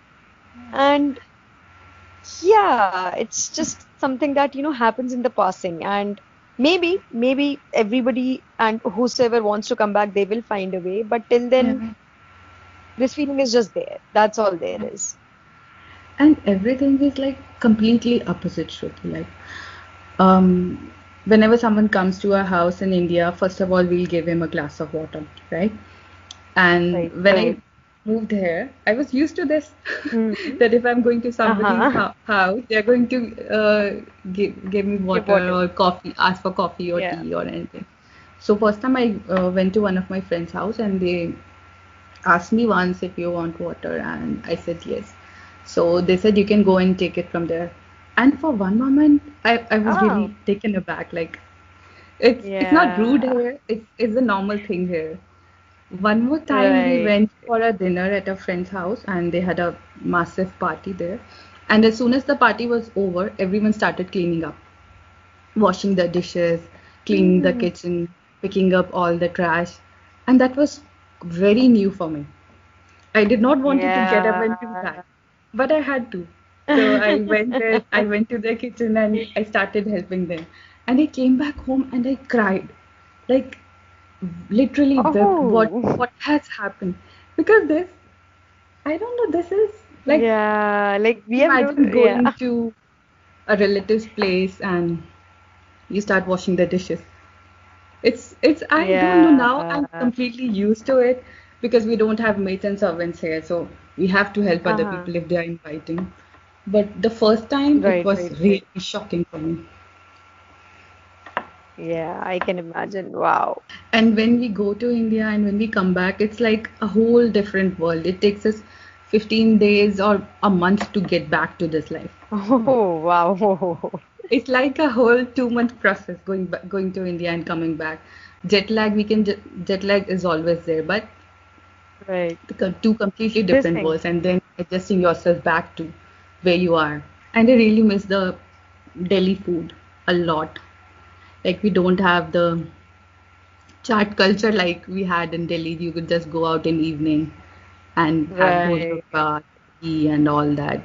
And yeah, it's just something that happens in the passing, and maybe everybody and whosoever wants to come back, they will find a way, but till then Yeah. this feeling is just there. That's all there is. And everything is like completely opposite, Shruti. Like, whenever someone comes to our house in India, first of all, we'll give him a glass of water, right? And Right, when I right. moved here, I was used to this Hmm. that if I'm going to somebody's Uh-huh. house, they're going to give me Give water water. or coffee, ask for coffee or Yeah. tea or anything. So first time I went to one of my friend's house and they asked me once if you want water and I said yes. So they said you can go and take it from there. And for one moment I was Oh, really taken aback. Like it's not rude yeah. here, it's a normal thing here. One more time we Right. went for a dinner at a friend's house and they had a massive party there. And as soon as the party was over, everyone started cleaning up, washing the dishes, cleaning the Hmm. kitchen, picking up all the trash. And that was very new for me. I did not wanted to get up and do that, Yeah. but I had to. So I went there, I went to the kitchen and I started helping them. And I came back home and I cried. Like literally wept Oh, what has happened. Because this, I don't know, this is like yeah. Like we have no, imagine yeah. going to a relative's place and you start washing the dishes. It's I don't know, now Yeah. I'm completely used to it because we don't have maids and servants here, so we have to help other Uh-huh. people if they are inviting. But the first time it Right, was right, really right. shocking for me. Yeah, I can imagine. Wow. And when we go to India and when we come back, it's like a whole different world. It takes us 15 days or a month to get back to this life. Oh, wow. It's like a whole 2 month process going to India and coming back. Jet lag is always there, but Right. two completely This different thing. worlds, and then adjusting yourself back to where you are. And I really miss the Delhi food a lot. Like we don't have the chaat culture like we had in Delhi. You could just go out in evening and have Right. golgappa, tea and all that.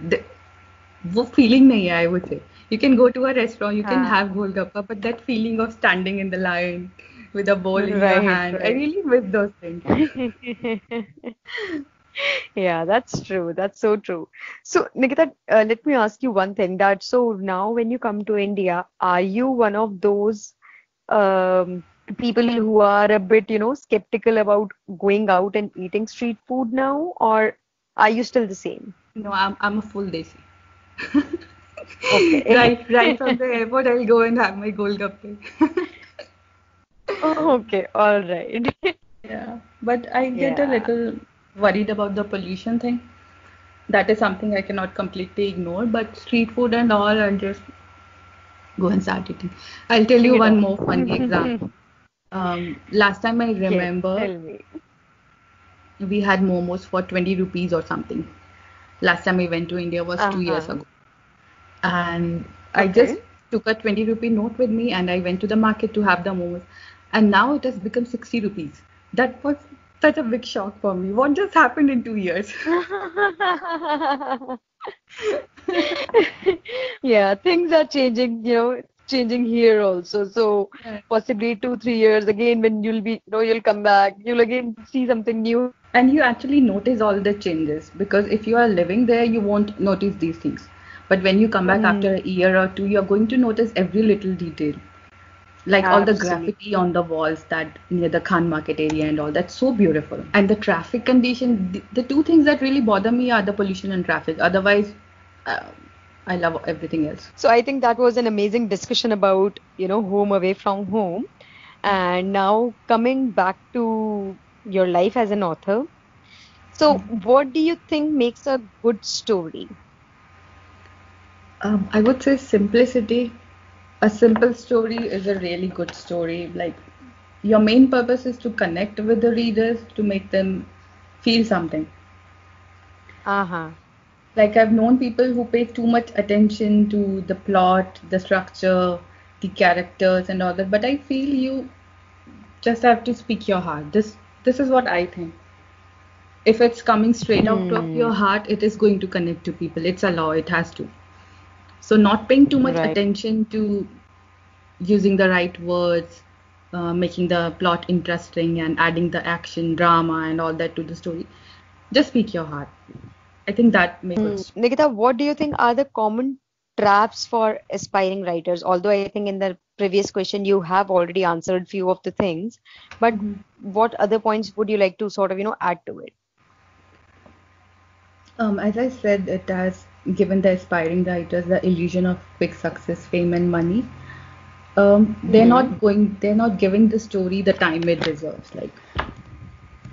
वो feeling नहीं है, I would say. You can go to a restaurant, you can have Uh, golgappa, but that feeling of standing in the line with a bowl in your right, hand, I right. really miss those things. Yeah, that's true. That's so true. So, Nikita, let me ask you one thing that so now when you come to India, are you one of those people who are a bit, skeptical about going out and eating street food now, or are you still the same? No, I'm a full desi. Okay. Right from the airport, I'll go and have my golgappe. Okay, all right. Yeah, but I get a Yeah. little worried about the pollution thing. That is something I cannot completely ignore, but street food and all, I'll just go and start eating. I'll tell Bring you it one on. more funny example. Last time I Yes, remember, tell me. we had momos for 20 rupees or something. Last time I went to India was 2 years Uh-huh. ago. And I Okay. just took a 20 rupee note with me and I went to the market to have the momos. And now it has become 60 rupees. That was such a big shock for me. What just happened in 2 years? Yeah, things are changing, changing here also. So Yeah. possibly 2, 3 years again when you'll be, you'll come back, you'll again see something new. And you actually notice all the changes because if you are living there, you won't notice these things. But when you come back after Mm, a year or two, you're going to notice every little detail. Like all the absolutely. graffiti on the walls that near the Khan Market area and all, that's so beautiful. And the traffic condition, the two things that really bother me are the pollution and traffic. Otherwise, uh, I love everything else. So I think that was an amazing discussion about, home away from home. And now coming back to your life as an author. So what do you think makes a good story? I would say simplicity. A simple story is a really good story. Like your main purpose is to connect with the readers to make them feel something. Uh-huh. Like I've known people who pay too much attention to the plot, the structure, the characters and all that, but I feel you just have to speak your heart. This is what I think. If it's coming straight out of Hmm. your heart, it is going to connect to people. It's a law, it has to. So not paying too much Right. attention to using the right words, making the plot interesting and adding the action, drama and all that to the story. Just speak your heart. I think that makes good. Nikita, what do you think are the common traps for aspiring writers? Although I think in the previous question you have already answered few of the things, but what other points would you like to sort of, add to it? As I said, it has given the aspiring writers the illusion of quick success, fame, and money. Mm-hmm. They're not giving the story the time it deserves. Like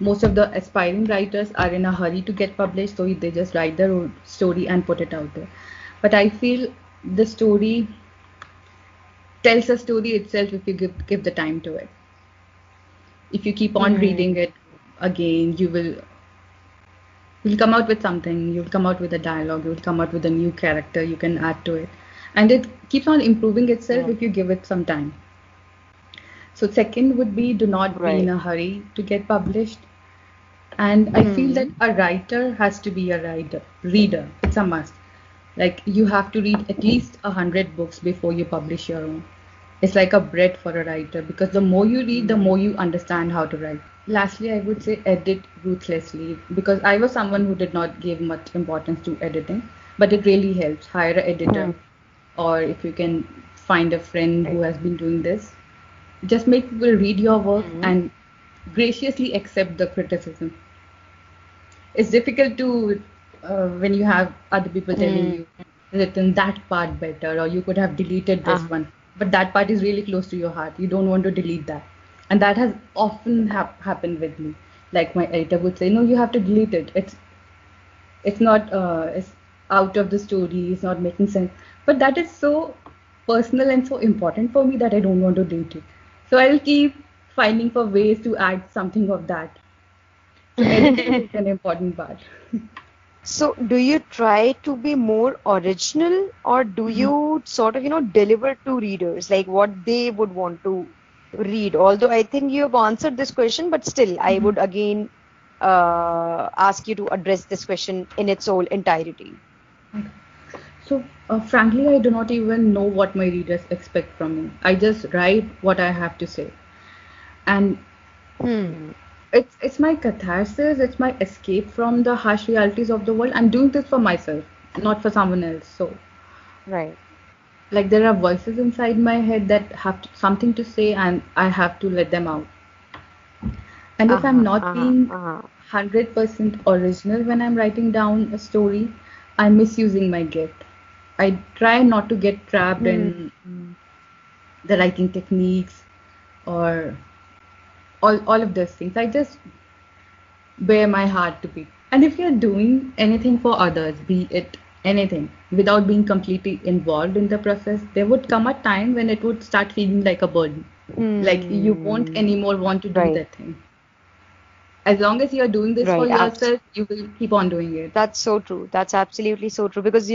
most of the aspiring writers are in a hurry to get published, so they just write their own story and put it out there. But I feel the story tells a story itself if you give the time to it. If you keep on Hmm. reading it again, you'll come out with something. You'll come out with a dialogue. You'll come out with a new character you can add to it, and it keeps on improving itself Right. if you give it some time. So second would be do not be in Right. a hurry to get published. And I feel that Hmm. a writer has to be a reader. It's a must. Like you have to read at least 100 books before you publish your own. It's like a bread for a writer because the more you read, the more you understand how to write. Lastly, I would say edit ruthlessly because I was someone who did not give much importance to editing, but it really helps. Hire an editor, Hmm. or if you can find a friend who Right. has been doing this, just make people read your work Hmm. and graciously accept the criticism. It's difficult to when you have other people telling Hmm. you written that part better or you could have deleted this Uh-huh. one, but that part is really close to your heart. You don't want to delete that, and that has often happened with me. Like my editor would say, "No, you have to delete it. It's not it's out of the story. It's not making sense." But that is so personal and so important for me that I don't want to delete it. So I'll keep finding for ways to add something of that. So editing is an important part. So, do you try to be more original or do you sort of, deliver to readers like what they would want to read? Although I think you have answered this question, but still, I would again ask you to address this question in its whole entirety. So, frankly, I do not even know what my readers expect from me. I just write what I have to say, and Hmm. it's my catharsis. It's my escape from the harsh realities of the world. I'm doing this for myself, not for someone else. So, Right. like, there are voices inside my head that have something to say, and I have to let them out. And if I'm Uh-huh. not Uh-huh. being Uh-huh. 100% original when I'm writing down a story, I'm misusing my gift. I try not to get trapped Hmm. in the writing techniques or all of those things. I just bear my heart to people. And if you're doing anything for others, be it anything, without being completely involved in the process, there would come a time when it would start feeling like a burden. Like you won't Hmm. anymore want to do Right. that thing. As long as you're doing this for Right. yourself, you will keep on doing it. That's so true. That's absolutely so true. Because,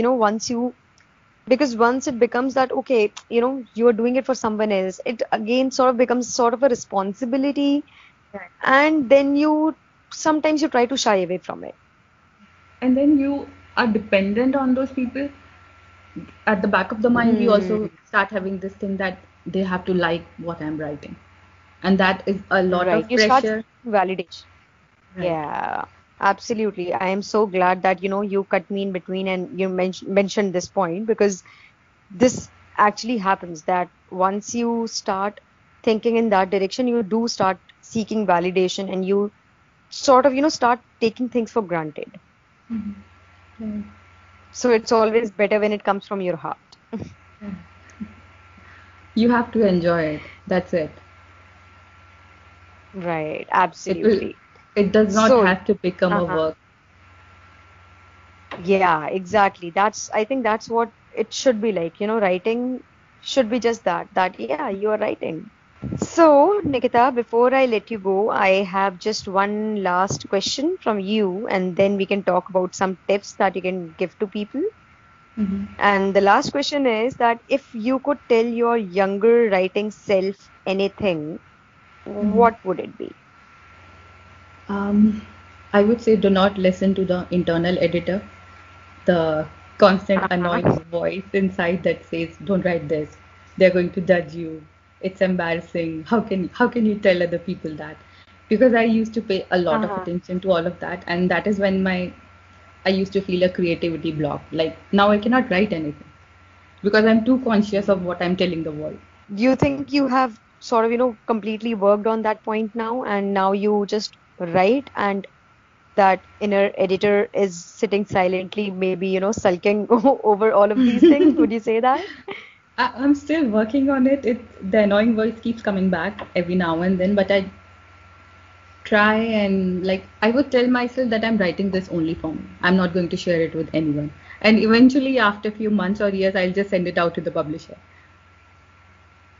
because once it becomes that, okay, you are doing it for someone else, it again sort of becomes sort of a responsibility. And then sometimes you try to shy away from it. And then you are dependent on those people, at the back of the mind, we also Hmm. start having this thing that they have to like what I'm writing. And that is a lot Right. of You start pressure. seeking validation. Right. Yeah, absolutely. I am so glad that, you cut me in between and you mentioned this point because this actually happens that once you start thinking in that direction, you do start seeking validation and you sort of, start taking things for granted. Right. So it's always better when it comes from your heart. You have to enjoy it. That's it. Right, It will. absolutely. It does not So, have to become a uh-huh. work. Yeah, exactly. I think that's what it should be like. Writing should be just that, yeah, you are writing. So, Nikita, before I let you go, I have just one last question from you, and then we can talk about some tips that you can give to people. Mhm. And the last question is that if you could tell your younger writing self anything, Mhm. what would it be? Um, I would say do not listen to the internal editor, the constant Uh-huh. annoying voice inside that says, "Don't write this. They're going to judge you. It's embarrassing. How can you tell other people that?" Because I used to pay a lot of Uh-huh. attention to all of that, and that is when I used to feel a creativity block. Like now I cannot write anything because I'm too conscious of what I'm telling the world. Do you think you have sort of, completely worked on that point now, and now you just write and that inner editor is sitting silently, maybe, sulking over all of these things? Would you say that? I'm still working on it. The annoying voice keeps coming back every now and then, but I try and like I would tell myself that I'm writing this only for me. I'm not going to share it with anyone. And eventually, after a few months or years, I'll just send it out to the publisher.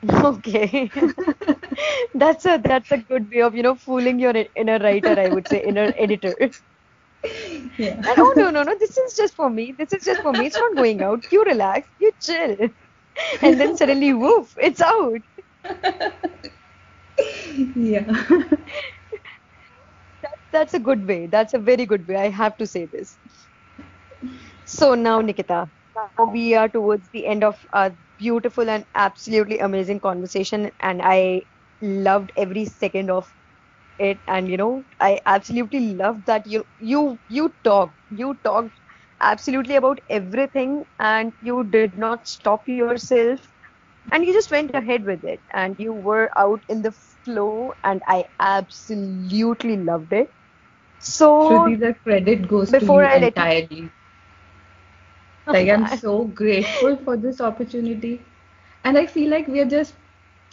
Okay. That's a good way of, fooling your inner writer, I would say, inner editor. Yeah. And oh no, no, no, this is just for me. This is just for me. It's not going out. You relax, you chill. And then suddenly, woof, it's out. Yeah. That's a good way. That's a very good way. I have to say this. So now, Nikita, now we are towards the end of a beautiful and absolutely amazing conversation, and I loved every second of it. And I absolutely loved that you talked absolutely about everything, and you did not stop yourself, and you just went ahead with it, and you were out in the flow, and I absolutely loved it. So Shruti, the credit goes to before you I let you, entirely. Like, I'm so grateful for this opportunity. And I feel like we are just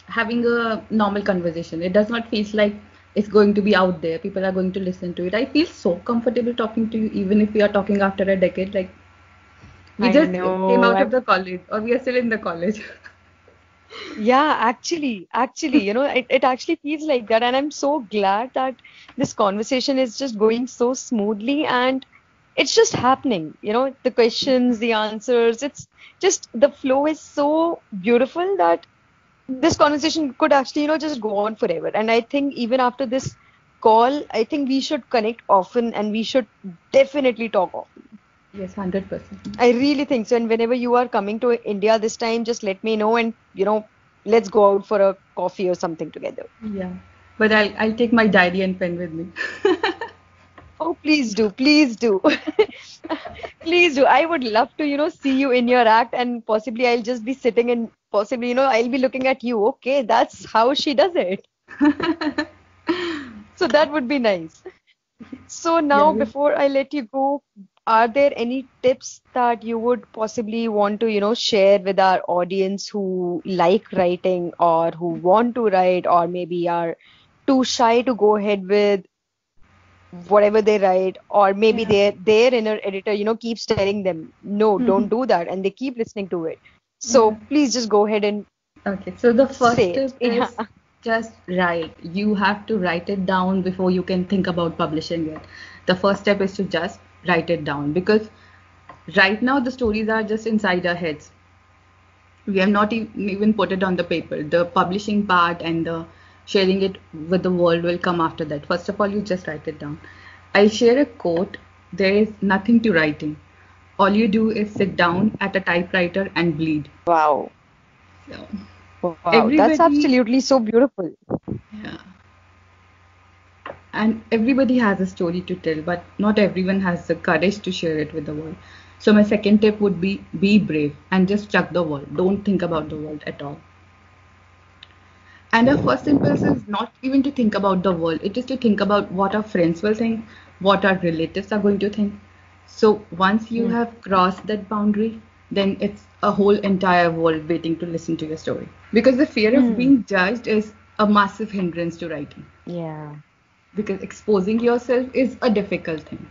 having a normal conversation. It does not feel like it's going to be out there. People are going to listen to it. I feel so comfortable talking to you, even if we are talking after a decade. Like, we I just came know. out of the college, or we are still in the college. Yeah, actually, it actually feels like that. And I'm so glad that this conversation is just going so smoothly and it's just happening. The questions, the answers, it's just the flow is so beautiful that this conversation could actually, just go on forever. And I think even after this call, I think we should connect often and we should definitely talk often. Yes, 100%. I really think so. And whenever you are coming to India this time, just let me know and, let's go out for a coffee or something together. Yeah. But I'll take my diary and pen with me. Oh, please do. Please do. Please do. I would love to, see you in your act and possibly I'll just be sitting and possibly, I'll be looking at you. Okay, that's how she does it. So that would be nice. So Yeah. now, before I let you go, are there any tips that you would possibly want to, share with our audience who like writing or who want to write or maybe are too shy to go ahead with whatever they write, or maybe Yeah. their inner editor, keeps telling them, no, don't Mhm. do that, and they keep listening to it. Yeah. So please just go ahead and Okay, so the first say it. tip Yeah. is just write. You have to write it down before you can think about publishing it. The first step is to just write it down because right now the stories are just inside our heads. We have not even put it on the paper. The publishing part and the sharing it with the world will come after that. First of all, you just write it down. I'll share a quote. There is nothing to writing. all you do is sit down at a typewriter and bleed. Wow. So Wow. That's everybody, absolutely so beautiful. yeah, and everybody has a story to tell, but not everyone has the courage to share it with the world. So my second tip would be brave and just chuck the world. Don't think about the world at all. And our first impulse is not even to think about the world, it is to think about what our friends will think, what our relatives are going to think. So once you Hmm. have crossed that boundary, then it's a whole entire world waiting to listen to your story. Because the fear of Hmm. being judged is a massive hindrance to writing. Yeah. Because exposing yourself is a difficult thing.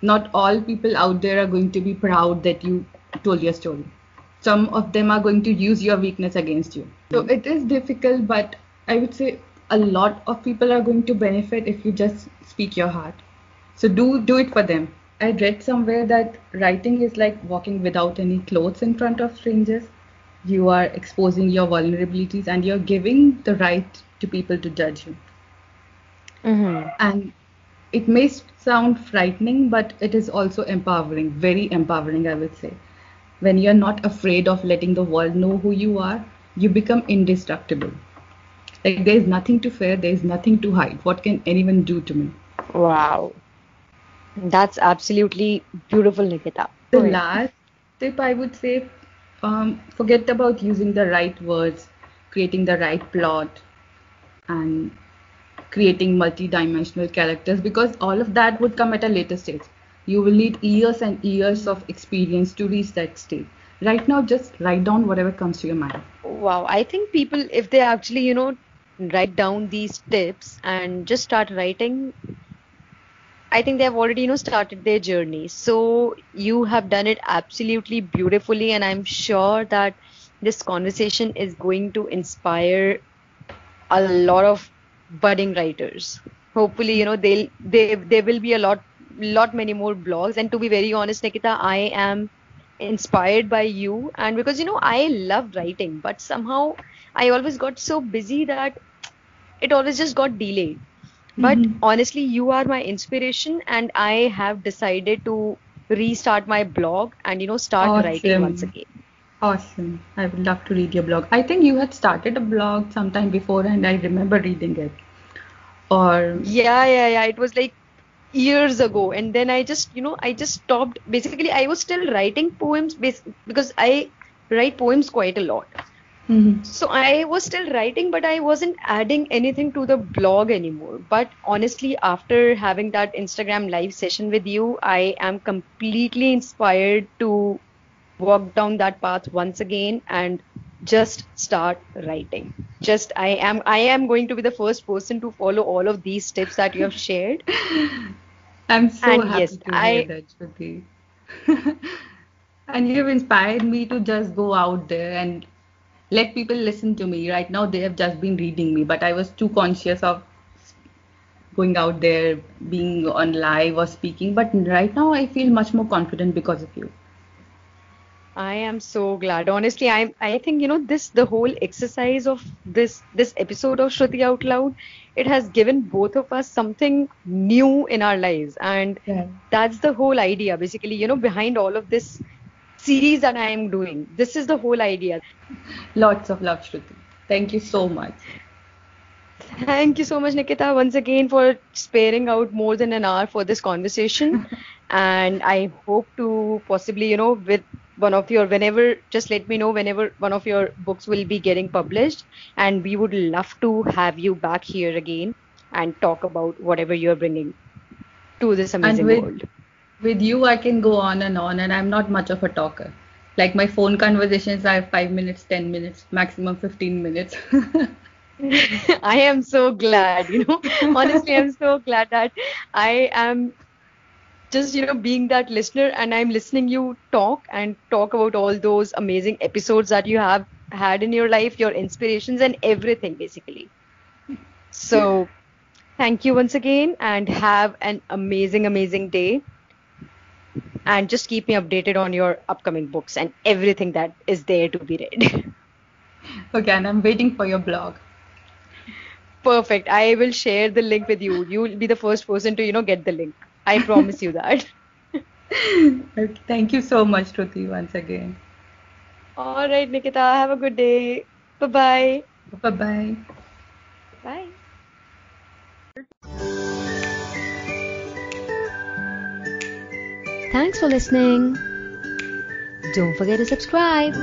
Not all people out there are going to be proud that you told your story. Some of them are going to use your weakness against you. So it is difficult, but I would say a lot of people are going to benefit if you just speak your heart. So do it for them. I read somewhere that writing is like walking without any clothes in front of strangers. You are exposing your vulnerabilities and you're giving the right to people to judge you. Hmm. And it may sound frightening, but it is also empowering, very empowering, I would say. When you're not afraid of letting the world know who you are, you become indestructible. Like there's nothing to fear, there's nothing to hide. What can anyone do to me? Wow. That's absolutely beautiful, Nikita. The Go ahead. last tip I would say, forget about using the right words, creating the right plot, and creating multi-dimensional characters, because all of that would come at a later stage. You will need years and years of experience to reach that stage. Right now, just write down whatever comes to your mind. Wow. I think people, if they actually, write down these tips and just start writing, I think they have already, started their journey. So you have done it absolutely beautifully, and I'm sure that this conversation is going to inspire a lot of budding writers. Hopefully, there will be a lot many more blogs. And to be very honest, Nikita, I am inspired by you, and because I love writing, but somehow I always got so busy that it always just got delayed. But Mhm. honestly, you are my inspiration, and I have decided to restart my blog and start writing once Awesome. again. Awesome. I would love to read your blog. I think you had started a blog sometime before, and I remember reading it. Or, Yeah. It was like years ago, and then I just stopped. Basically, I was still writing poems because I write poems quite a lot. Mhm. So I was still writing, but I wasn't adding anything to the blog anymore. But honestly, after having that Instagram live session with you, I am completely inspired to walk down that path once again and just start writing. Just I am going to be the first person to follow all of these tips that you have shared. I'm so And yes, happy to hear that, Shruti. And you've inspired me to just go out there and let people listen to me. Right now, they have just been reading me, but I was too conscious of going out there, being on live or speaking. But right now, I feel much more confident because of you. I am so glad. Honestly, I think this the whole exercise of this episode of Shruti Out Loud, it has given both of us something new in our lives. And Yeah. that's the whole idea, basically, behind all of this series that I am doing. This is the whole idea. Lots of love, Shruti. Thank you so much. Thank you so much, Nikita, once again for sparing out more than an hour for this conversation. And I hope to possibly, with one of your, whenever, just let me know whenever one of your books will be getting published. And we would love to have you back here again and talk about whatever you're bringing to this And amazing world. with you, I can go on, and I'm not much of a talker. Like my phone conversations are 5 minutes, 10 minutes, maximum 15 minutes. I am so glad, honestly, I'm so glad that I am just being that listener and I'm listening you talk and talk about all those amazing episodes that you have had in your life, your inspirations and everything basically. So thank you once again and have an amazing day, and just keep me updated on your upcoming books and everything that is there to be read. Okay, and I'm waiting for your blog. Perfect, I will share the link with you. You will be the first person to get the link. I promise you that. Okay, thank you so much, Shruti, once again. All right, Nikita, have a good day. Bye-bye. Bye bye. Bye. Thanks for listening. Don't forget to subscribe.